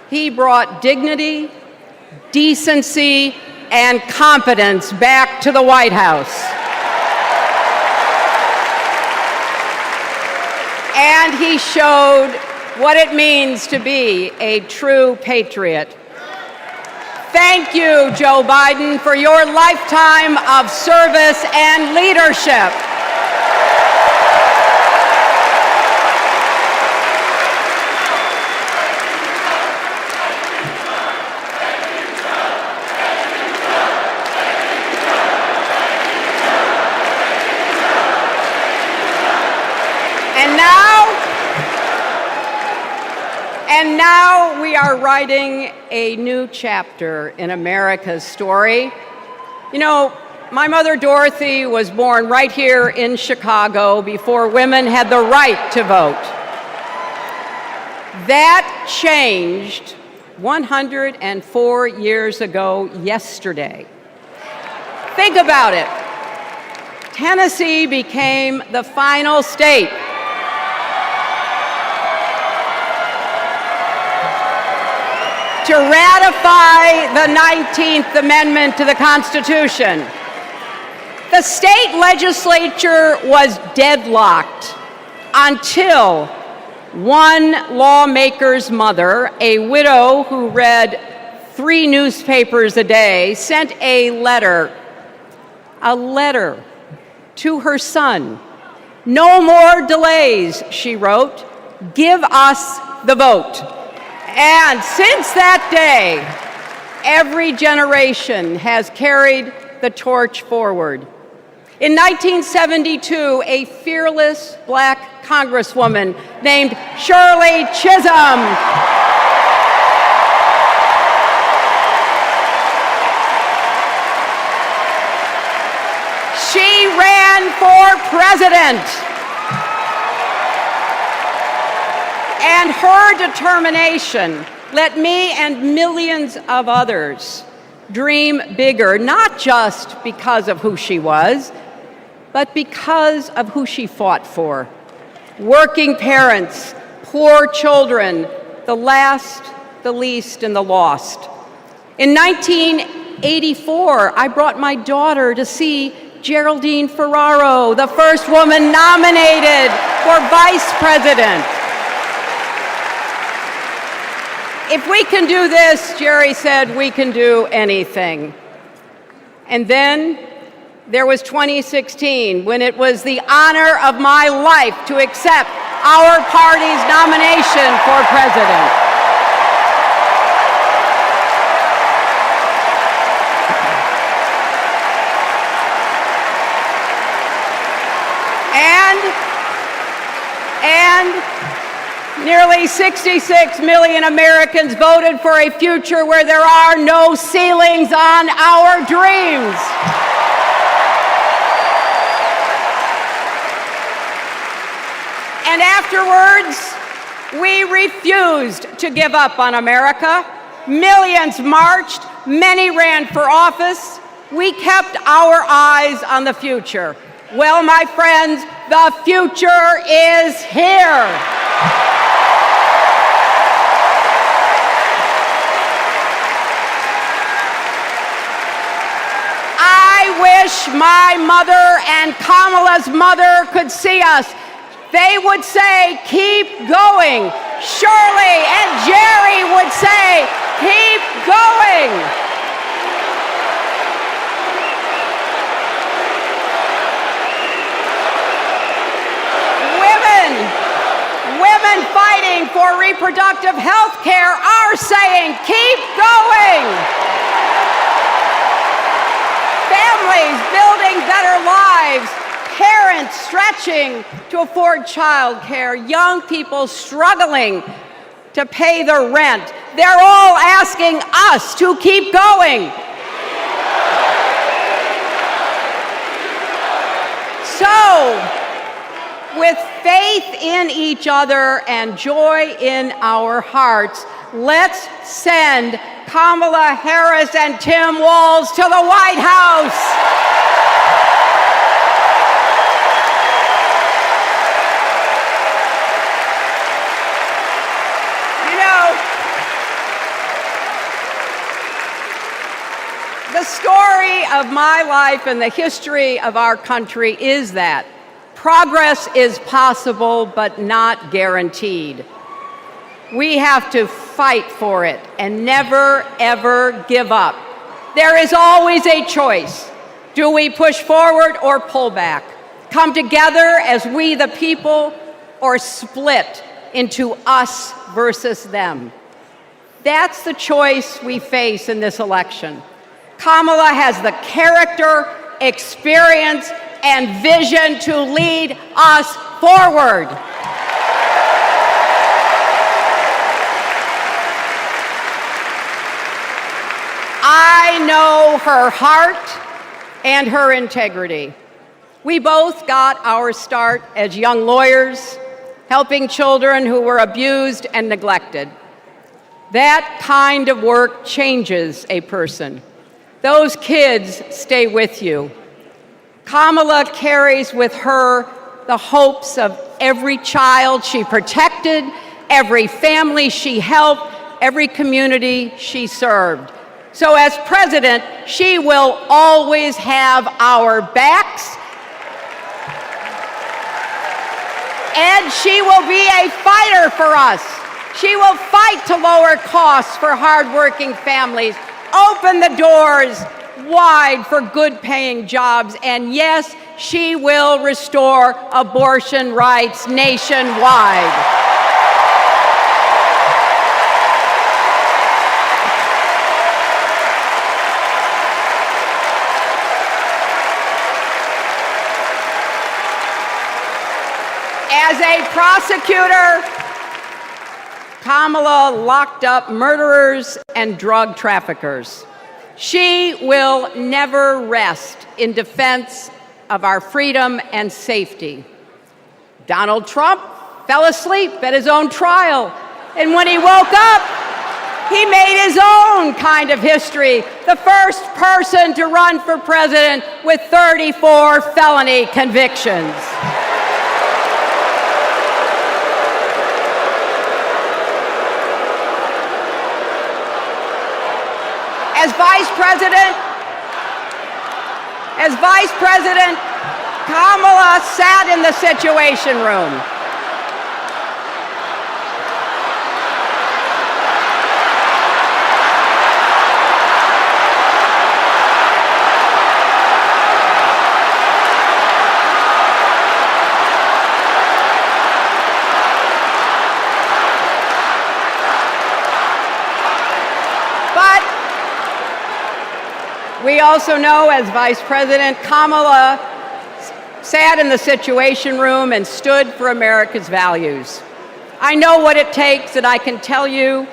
He brought dignity, decency, and competence back to the White House. And he showed what it means to be a true patriot. Thank you, Joe Biden, for your lifetime of service and leadership. And now we are writing a new chapter in America's story. You know, my mother Dorothy was born right here in Chicago before women had the right to vote. That changed 104 years ago yesterday. Think about it. Tennessee became the final state to ratify the 19th Amendment to the Constitution. The state legislature was deadlocked until one lawmaker's mother, a widow who read 3 newspapers a day, sent a letter to her son. "No more delays," she wrote. "Give us the vote." And since that day, every generation has carried the torch forward. In 1972, a fearless black congresswoman named Shirley Chisholm she ran for president. And her determination let me and millions of others dream bigger, not just because of who she was, but because of who she fought for. Working parents, poor children, the last, the least, and the lost. In 1984, I brought my daughter to see Geraldine Ferraro, the first woman nominated for vice president. If we can do this, Jerry said, we can do anything. And then there was 2016, when it was the honor of my life to accept our party's nomination for president. And nearly 66 million Americans voted for a future where there are no ceilings on our dreams. And afterwards, we refused to give up on America. Millions marched, many ran for office. We kept our eyes on the future. Well, my friends, the future is here. I wish my mother and Kamala's mother could see us. They would say, keep going. Shirley and Jerry would say, keep going. Women fighting for reproductive health care are saying, keep going. Families building better lives, parents stretching to afford child care, young people struggling to pay the rent. They're all asking us to keep going. So, with faith in each other and joy in our hearts, let's send Kamala Harris and Tim Walz to the White House. of my life and the history of our country is that progress is possible but not guaranteed. We have to fight for it and never, ever give up. There is always a choice. Do we push forward or pull back? Come together as we the people, or split into us versus them? That's the choice we face in this election. Kamala has the character, experience, and vision to lead us forward. I know her heart and her integrity. We both got our start as young lawyers, helping children who were abused and neglected. That kind of work changes a person. Those kids stay with you. Kamala carries with her the hopes of every child she protected, every family she helped, every community she served. So as president, she will always have our backs, and she will be a fighter for us. She will fight to lower costs for hardworking families, open the doors wide for good-paying jobs, and yes, she will restore abortion rights nationwide. As a prosecutor, Kamala locked up murderers and drug traffickers. She will never rest in defense of our freedom and safety. Donald Trump fell asleep at his own trial, and when he woke up, he made his own kind of history, the first person to run for president with 34 felony convictions. As Vice President, Kamala sat in the Situation Room. We also know, as Vice President, Kamala sat in the Situation Room and stood for America's values. I know what it takes, and I can tell you,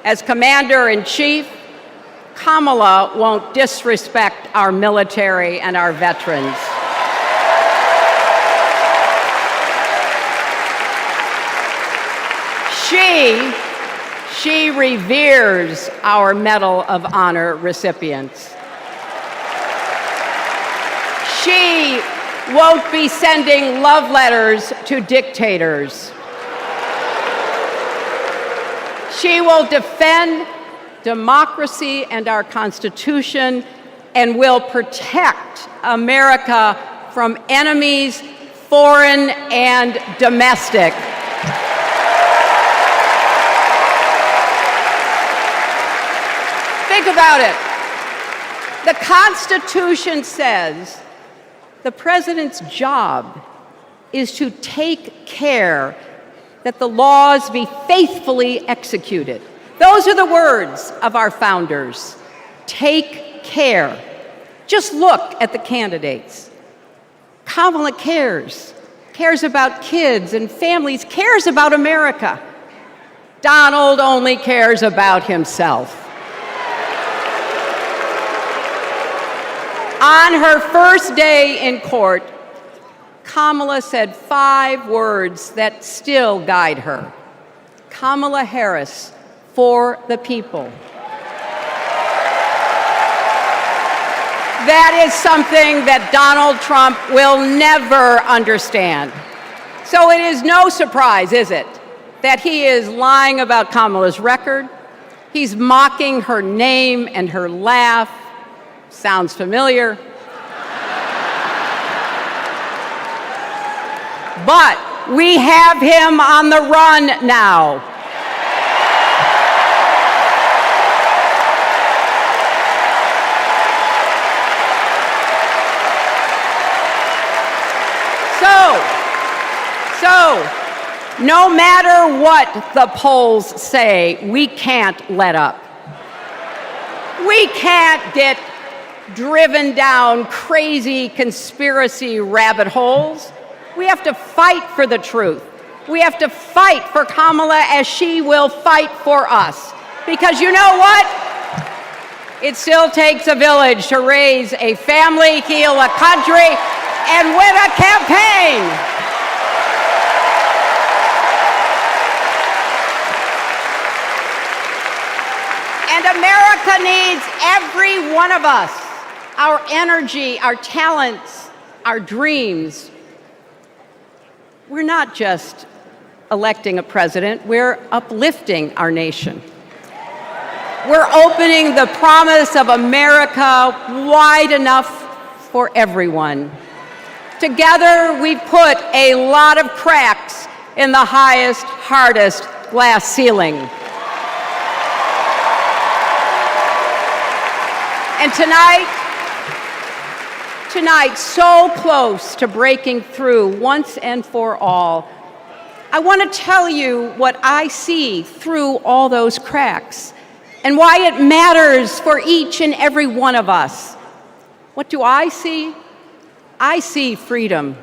as Commander-in-Chief, Kamala won't disrespect our military and our veterans. She reveres our Medal of Honor recipients. She won't be sending love letters to dictators. She will defend democracy and our Constitution and will protect America from enemies, foreign and domestic. Think about it. The Constitution says the president's job is to take care that the laws be faithfully executed. Those are the words of our founders. Take care. Just look at the candidates. Kamala cares about kids and families, cares about America. Donald only cares about himself. On her first day in court, Kamala said 5 words that still guide her. Kamala Harris, for the people. That is something that Donald Trump will never understand. So it is no surprise, is it, that he is lying about Kamala's record. He's mocking her name and her laugh, Sounds familiar? But we have him on the run now. So, no matter what the polls say, we can't let up. We can't get driven down crazy conspiracy rabbit holes. We have to fight for the truth. We have to fight for Kamala as she will fight for us. Because you know what? It still takes a village to raise a family, heal a country, and win a campaign. And America needs every one of us, our energy, our talents, our dreams. We're not just electing a president, we're uplifting our nation. We're opening the promise of America wide enough for everyone. Together, we put a lot of cracks in the highest, hardest glass ceiling. And tonight, so close to breaking through once and for all, I want to tell you what I see through all those cracks and why it matters for each and every one of us. What do I see? I see freedom.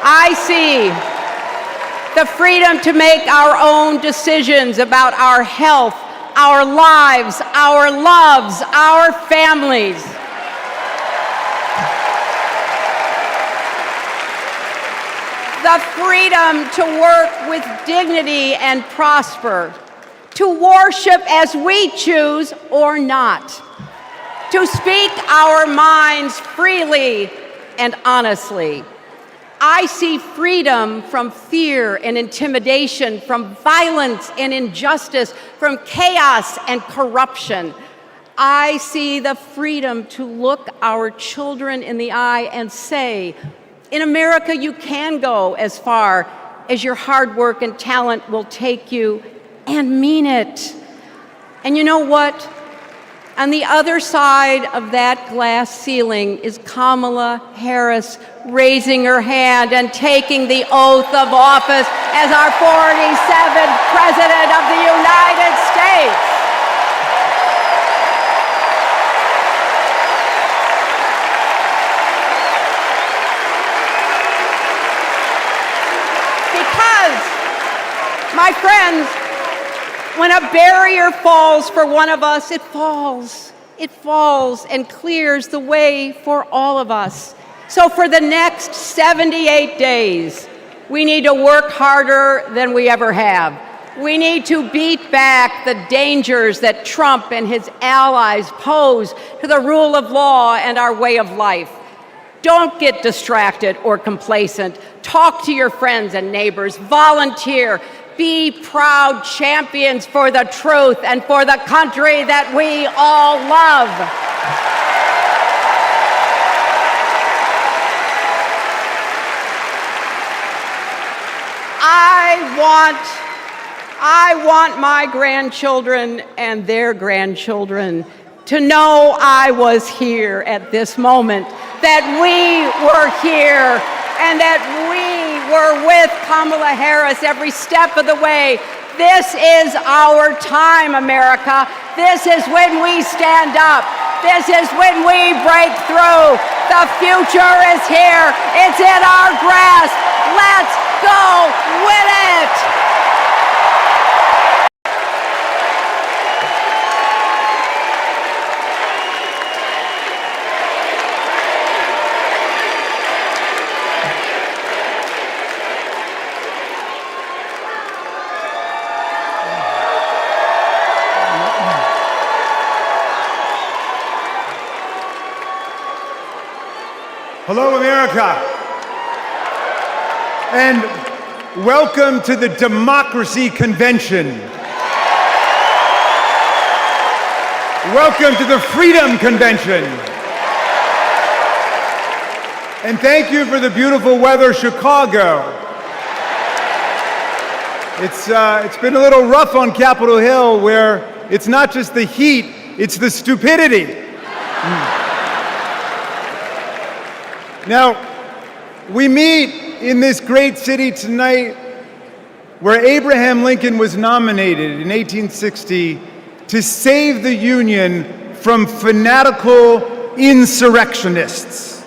I see the freedom to make our own decisions about our health, our lives, our loves, our families. The freedom to work with dignity and prosper, to worship as we choose or not, to speak our minds freely and honestly. I see freedom from fear and intimidation, from violence and injustice, from chaos and corruption. I see the freedom to look our children in the eye and say, in America, you can go as far as your hard work and talent will take you, and mean it. And you know what? On the other side of that glass ceiling is Kamala Harris raising her hand and taking the oath of office as our 47th President of the United States. Because, my friends, when a barrier falls for one of us, it falls. It falls and clears the way for all of us. So for the next 78 days, we need to work harder than we ever have. We need to beat back the dangers that Trump and his allies pose to the rule of law and our way of life. Don't get distracted or complacent. Talk to your friends and neighbors. Volunteer. Be proud champions for the truth and for the country that we all love. I want my grandchildren and their grandchildren to know I was here at this moment, that we were here, and that we were with Kamala Harris every step of the way. This is our time, America. This is when we stand up. This is when we break through. The future is here. It's in our grasp. Let's go win it. Hello, America, and welcome to the Democracy Convention. Welcome to the Freedom Convention. And thank you for the beautiful weather, Chicago. It's been a little rough on Capitol Hill, where it's not just the heat, it's the stupidity. Now, we meet in this great city tonight where Abraham Lincoln was nominated in 1860 to save the Union from fanatical insurrectionists,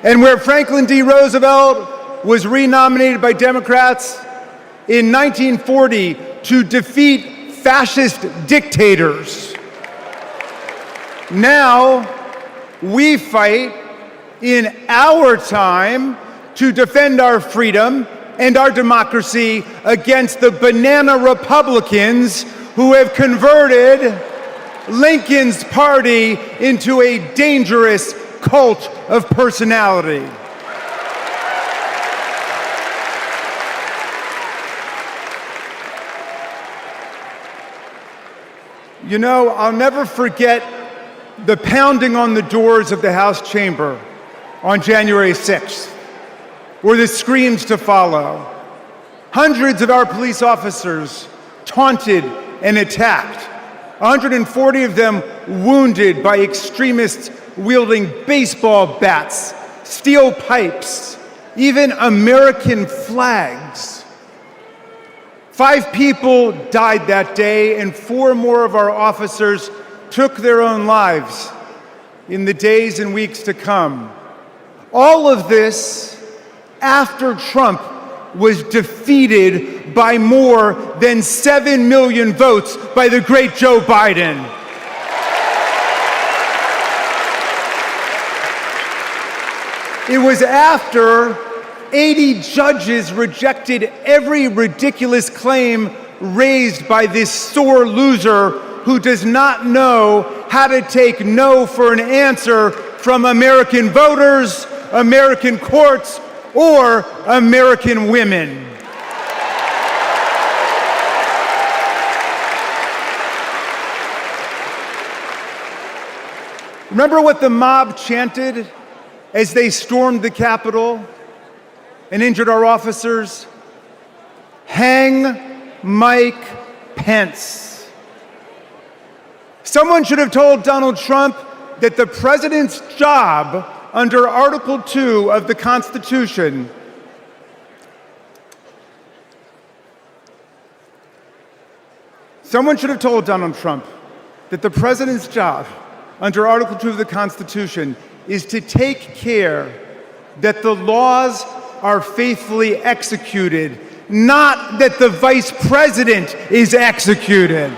and where Franklin D. Roosevelt was renominated by Democrats in 1940 to defeat fascist dictators. Now, we fight in our time to defend our freedom and our democracy against the banana Republicans who have converted Lincoln's party into a dangerous cult of personality. You know, I'll never forget the pounding on the doors of the House chamber on January 6th, or the screams to follow. Hundreds of our police officers taunted and attacked, 140 of them wounded by extremists wielding baseball bats, steel pipes, even American flags. 5 people died that day, and 4 more of our officers took their own lives in the days and weeks to come. All of this after Trump was defeated by more than 7 million votes by the great Joe Biden. It was after 80 judges rejected every ridiculous claim raised by this sore loser who does not know how to take no for an answer from American voters, American courts, or American women. Remember what the mob chanted as they stormed the Capitol and injured our officers? Hang Mike Pence. Someone should have told Donald Trump that the president's job under Article 2 of the Constitution Someone should have told Donald Trump that the president's job under Article 2 of the Constitution is to take care that the laws are faithfully executed, not that the vice president is executed.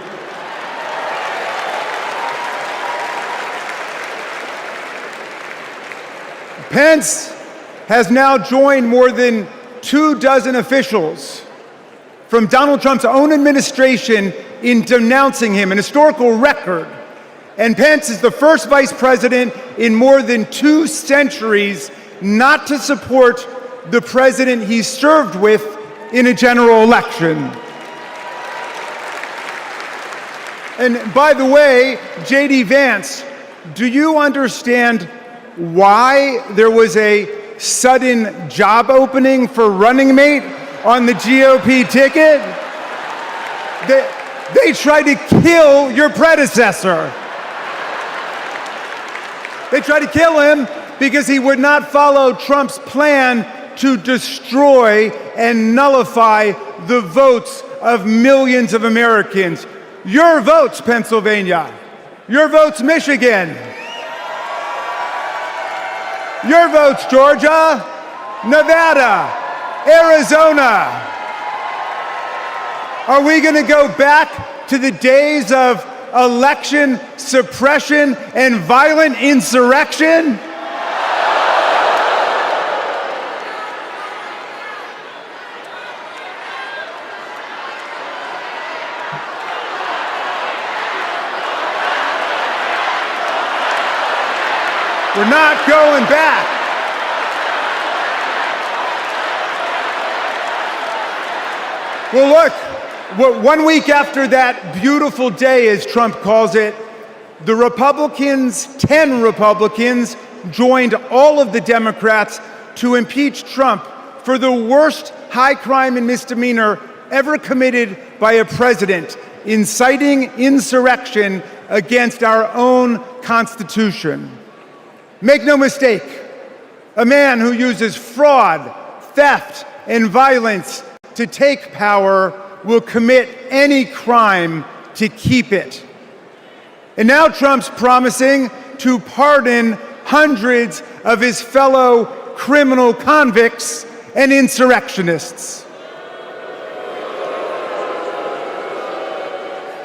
Pence has now joined more than 24 officials from Donald Trump's own administration in denouncing him, an historical record. And Pence is the first vice president in more than 2 centuries not to support the president he served with in a general election. And by the way, J.D. Vance, do you understand why there was a sudden job opening for running mate on the GOP ticket? They tried to kill your predecessor. They tried to kill him because he would not follow Trump's plan to destroy and nullify the votes of millions of Americans. Your votes, Pennsylvania. Your votes, Michigan. Your votes, Georgia, Nevada, Arizona. Are we going to go back to the days of election suppression and violent insurrection? We're not going back. Well, look, 1 week after that beautiful day, as Trump calls it, The Republicans, 10 Republicans, joined all of the Democrats to impeach Trump for the worst high crime and misdemeanor ever committed by a president, inciting insurrection against our own Constitution. Make no mistake, a man who uses fraud, theft, and violence to take power will commit any crime to keep it. And now Trump's promising to pardon hundreds of his fellow criminal convicts and insurrectionists.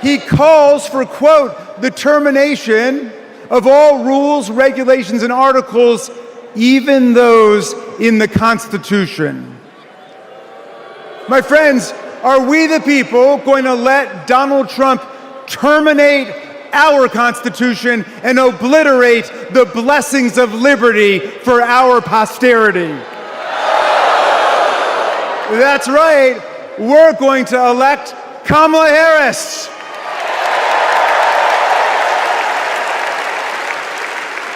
He calls for, quote, the termination of all rules, regulations, and articles, even those in the Constitution. My friends, are we the people going to let Donald Trump terminate our Constitution and obliterate the blessings of liberty for our posterity? That's right, we're going to elect Kamala Harris.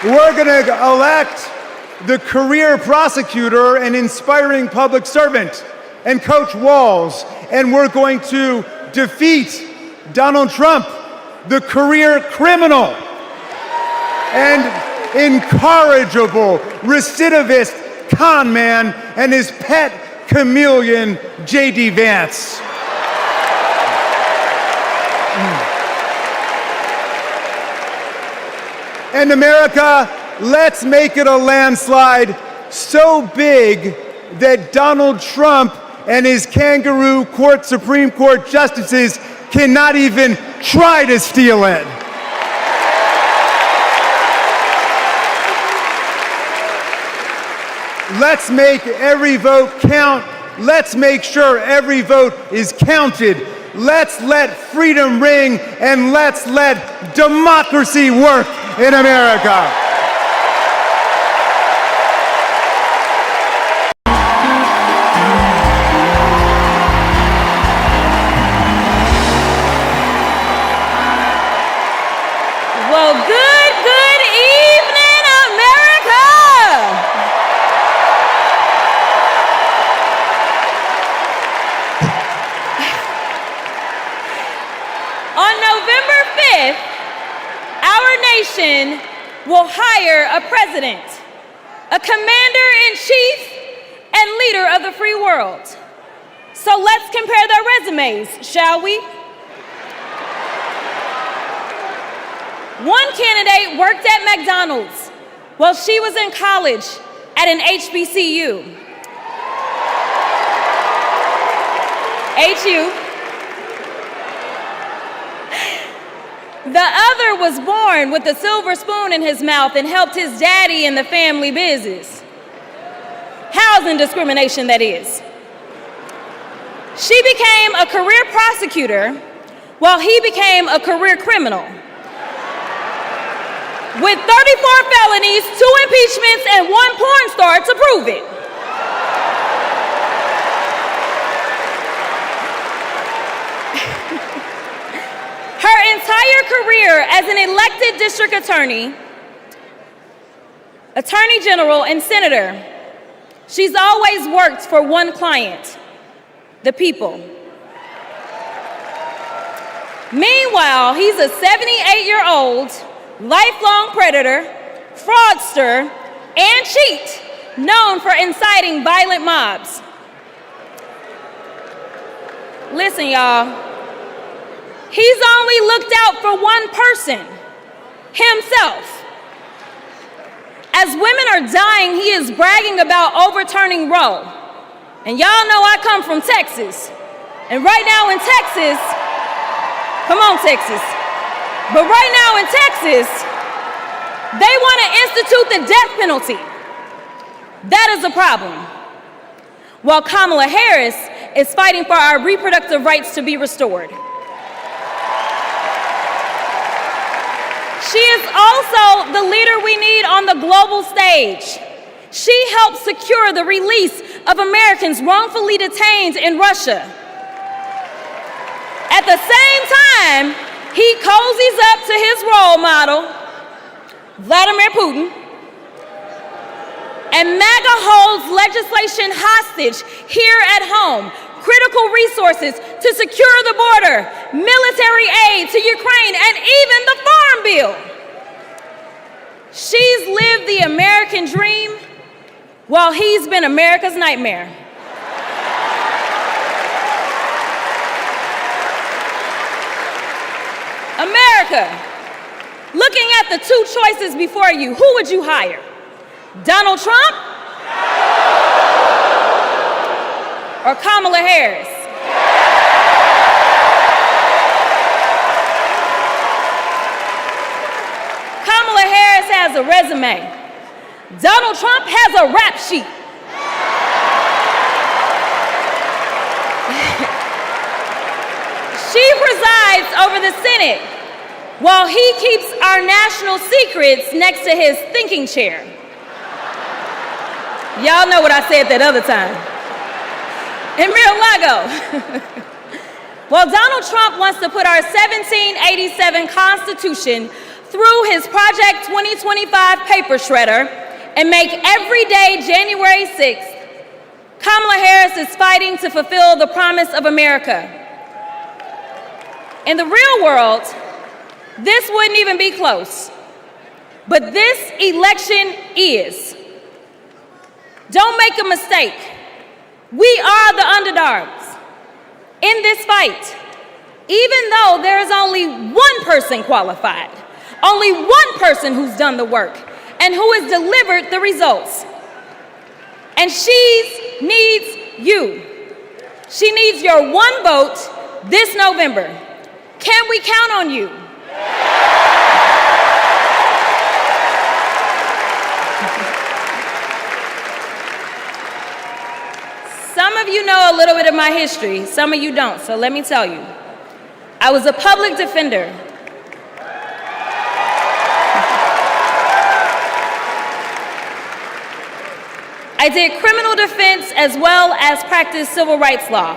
We're going to elect the career prosecutor and inspiring public servant and Coach Walz, and we're going to defeat Donald Trump, the career criminal and incorrigible recidivist con man, and his pet chameleon, J.D. Vance. And America, let's make it a landslide so big that Donald Trump and his kangaroo court Supreme Court justices cannot even try to steal it. Let's make every vote count. Let's make sure every vote is counted. Let's let freedom ring, and let's let democracy work in America. Well, good evening, America! On November 5th, our nation will hire a president, a commander-in-chief, and leader of the free world. So let's compare their resumes, shall we? One candidate worked at McDonald's while she was in college at an HBCU. HU. The other was born with a silver spoon in his mouth and helped his daddy in the family business. Housing discrimination, that is. She became a career prosecutor while he became a career criminal. With 34 felonies, 2 impeachments, and 1 porn star to prove it. Her entire career as an elected district attorney, attorney general, and senator, she's always worked for one client, the people. Meanwhile, he's a 78-year-old, lifelong predator, fraudster, and cheat, known for inciting violent mobs. Listen, y'all. He's only looked out for one person, himself. As women are dying, he is bragging about overturning Roe. And y'all know I come from Texas. And right now in Texas, come on, Texas. But right now in Texas, they want to institute the death penalty. That is a problem. While Kamala Harris is fighting for our reproductive rights to be restored. She is also the leader we need on the global stage. She helped secure the release of Americans wrongfully detained in Russia. At the same time, He cozies up to his role model, Vladimir Putin, and MAGA holds legislation hostage here at home, critical resources to secure the border, military aid to Ukraine, and even the Farm Bill. She's lived the American dream while he's been America's nightmare. America, looking at the two choices before you, who would you hire? Donald Trump or Kamala Harris? Kamala Harris has a resume. Donald Trump has a rap sheet. She presides over the Senate while he keeps our national secrets next to his thinking chair. Y'all know what I said that other time. In Mar-a-Lago. Well, Donald Trump wants to put our 1787 Constitution through his Project 2025 paper shredder and make every day January 6th, Kamala Harris is fighting to fulfill the promise of America. In the real world, this wouldn't even be close. But this election is. Don't make a mistake. We are the underdogs in this fight, even though there is only one person qualified, only one person who's done the work, and who has delivered the results. And she needs you. She needs your one vote this November. Can we count on you? Some of you know a little bit of my history, some of you don't, so let me tell you. I was a public defender. I did criminal defense as well as practiced civil rights law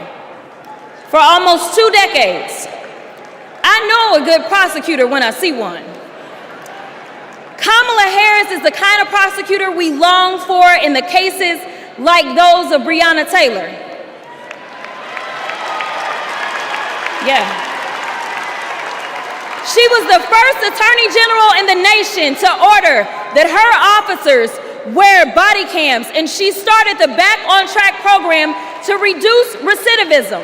for almost 2 decades. I know a good prosecutor when I see one. Kamala Harris is the kind of prosecutor we long for in the cases like those of Breonna Taylor. Yeah. She was the first attorney general in the nation to order that her officers wear body cams, and she started the Back on Track program to reduce recidivism.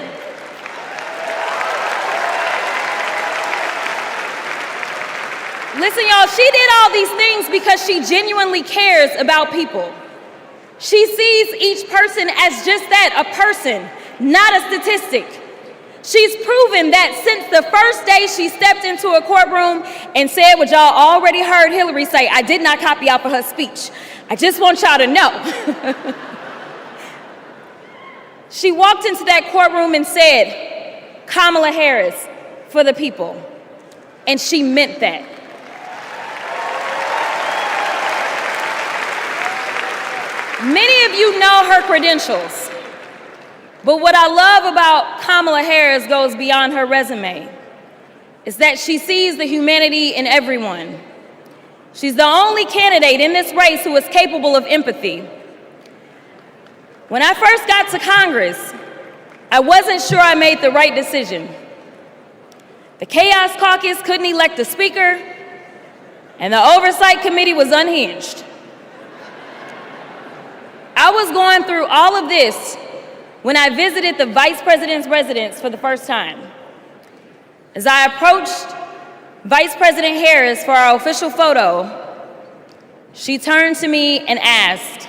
Listen, y'all, she did all these things because she genuinely cares about people. She sees each person as just that, a person, not a statistic. She's proven that since the first day she stepped into a courtroom and said what y'all already heard Hillary say, I did not copy off of her speech. I just want y'all to know. She walked into that courtroom and said, Kamala Harris for the people. And she meant that. Many of you know her credentials, but what I love about Kamala Harris goes beyond her resume, is that she sees the humanity in everyone. She's the only candidate in this race who is capable of empathy. When I first got to Congress, I wasn't sure I made the right decision. The Chaos Caucus couldn't elect a speaker, and the Oversight Committee was unhinged. I was going through all of this when I visited the Vice President's residence for the first time. As I approached Vice President Harris for our official photo, she turned to me and asked,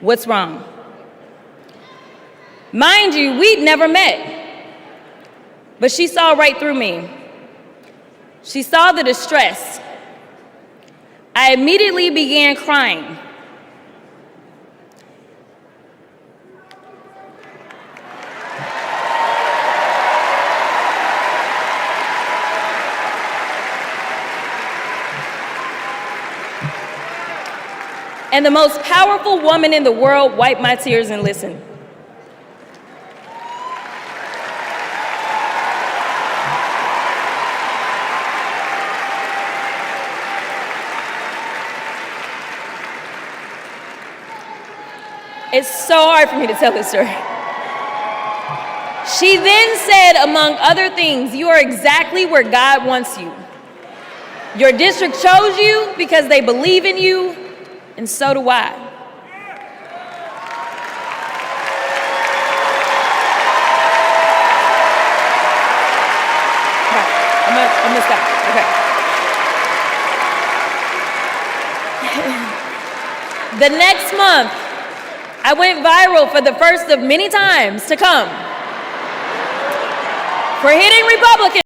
"What's wrong?" Mind you, we'd never met, but she saw right through me. She saw the distress. I immediately began crying. And the most powerful woman in the world wiped my tears and listened. It's so hard for me to tell this story. She then said, among other things, you are exactly where God wants you. Your district chose you because they believe in you, and so do I. I'm gonna stop. Okay. The next month, I went viral for the first of many times to come for hitting Republicans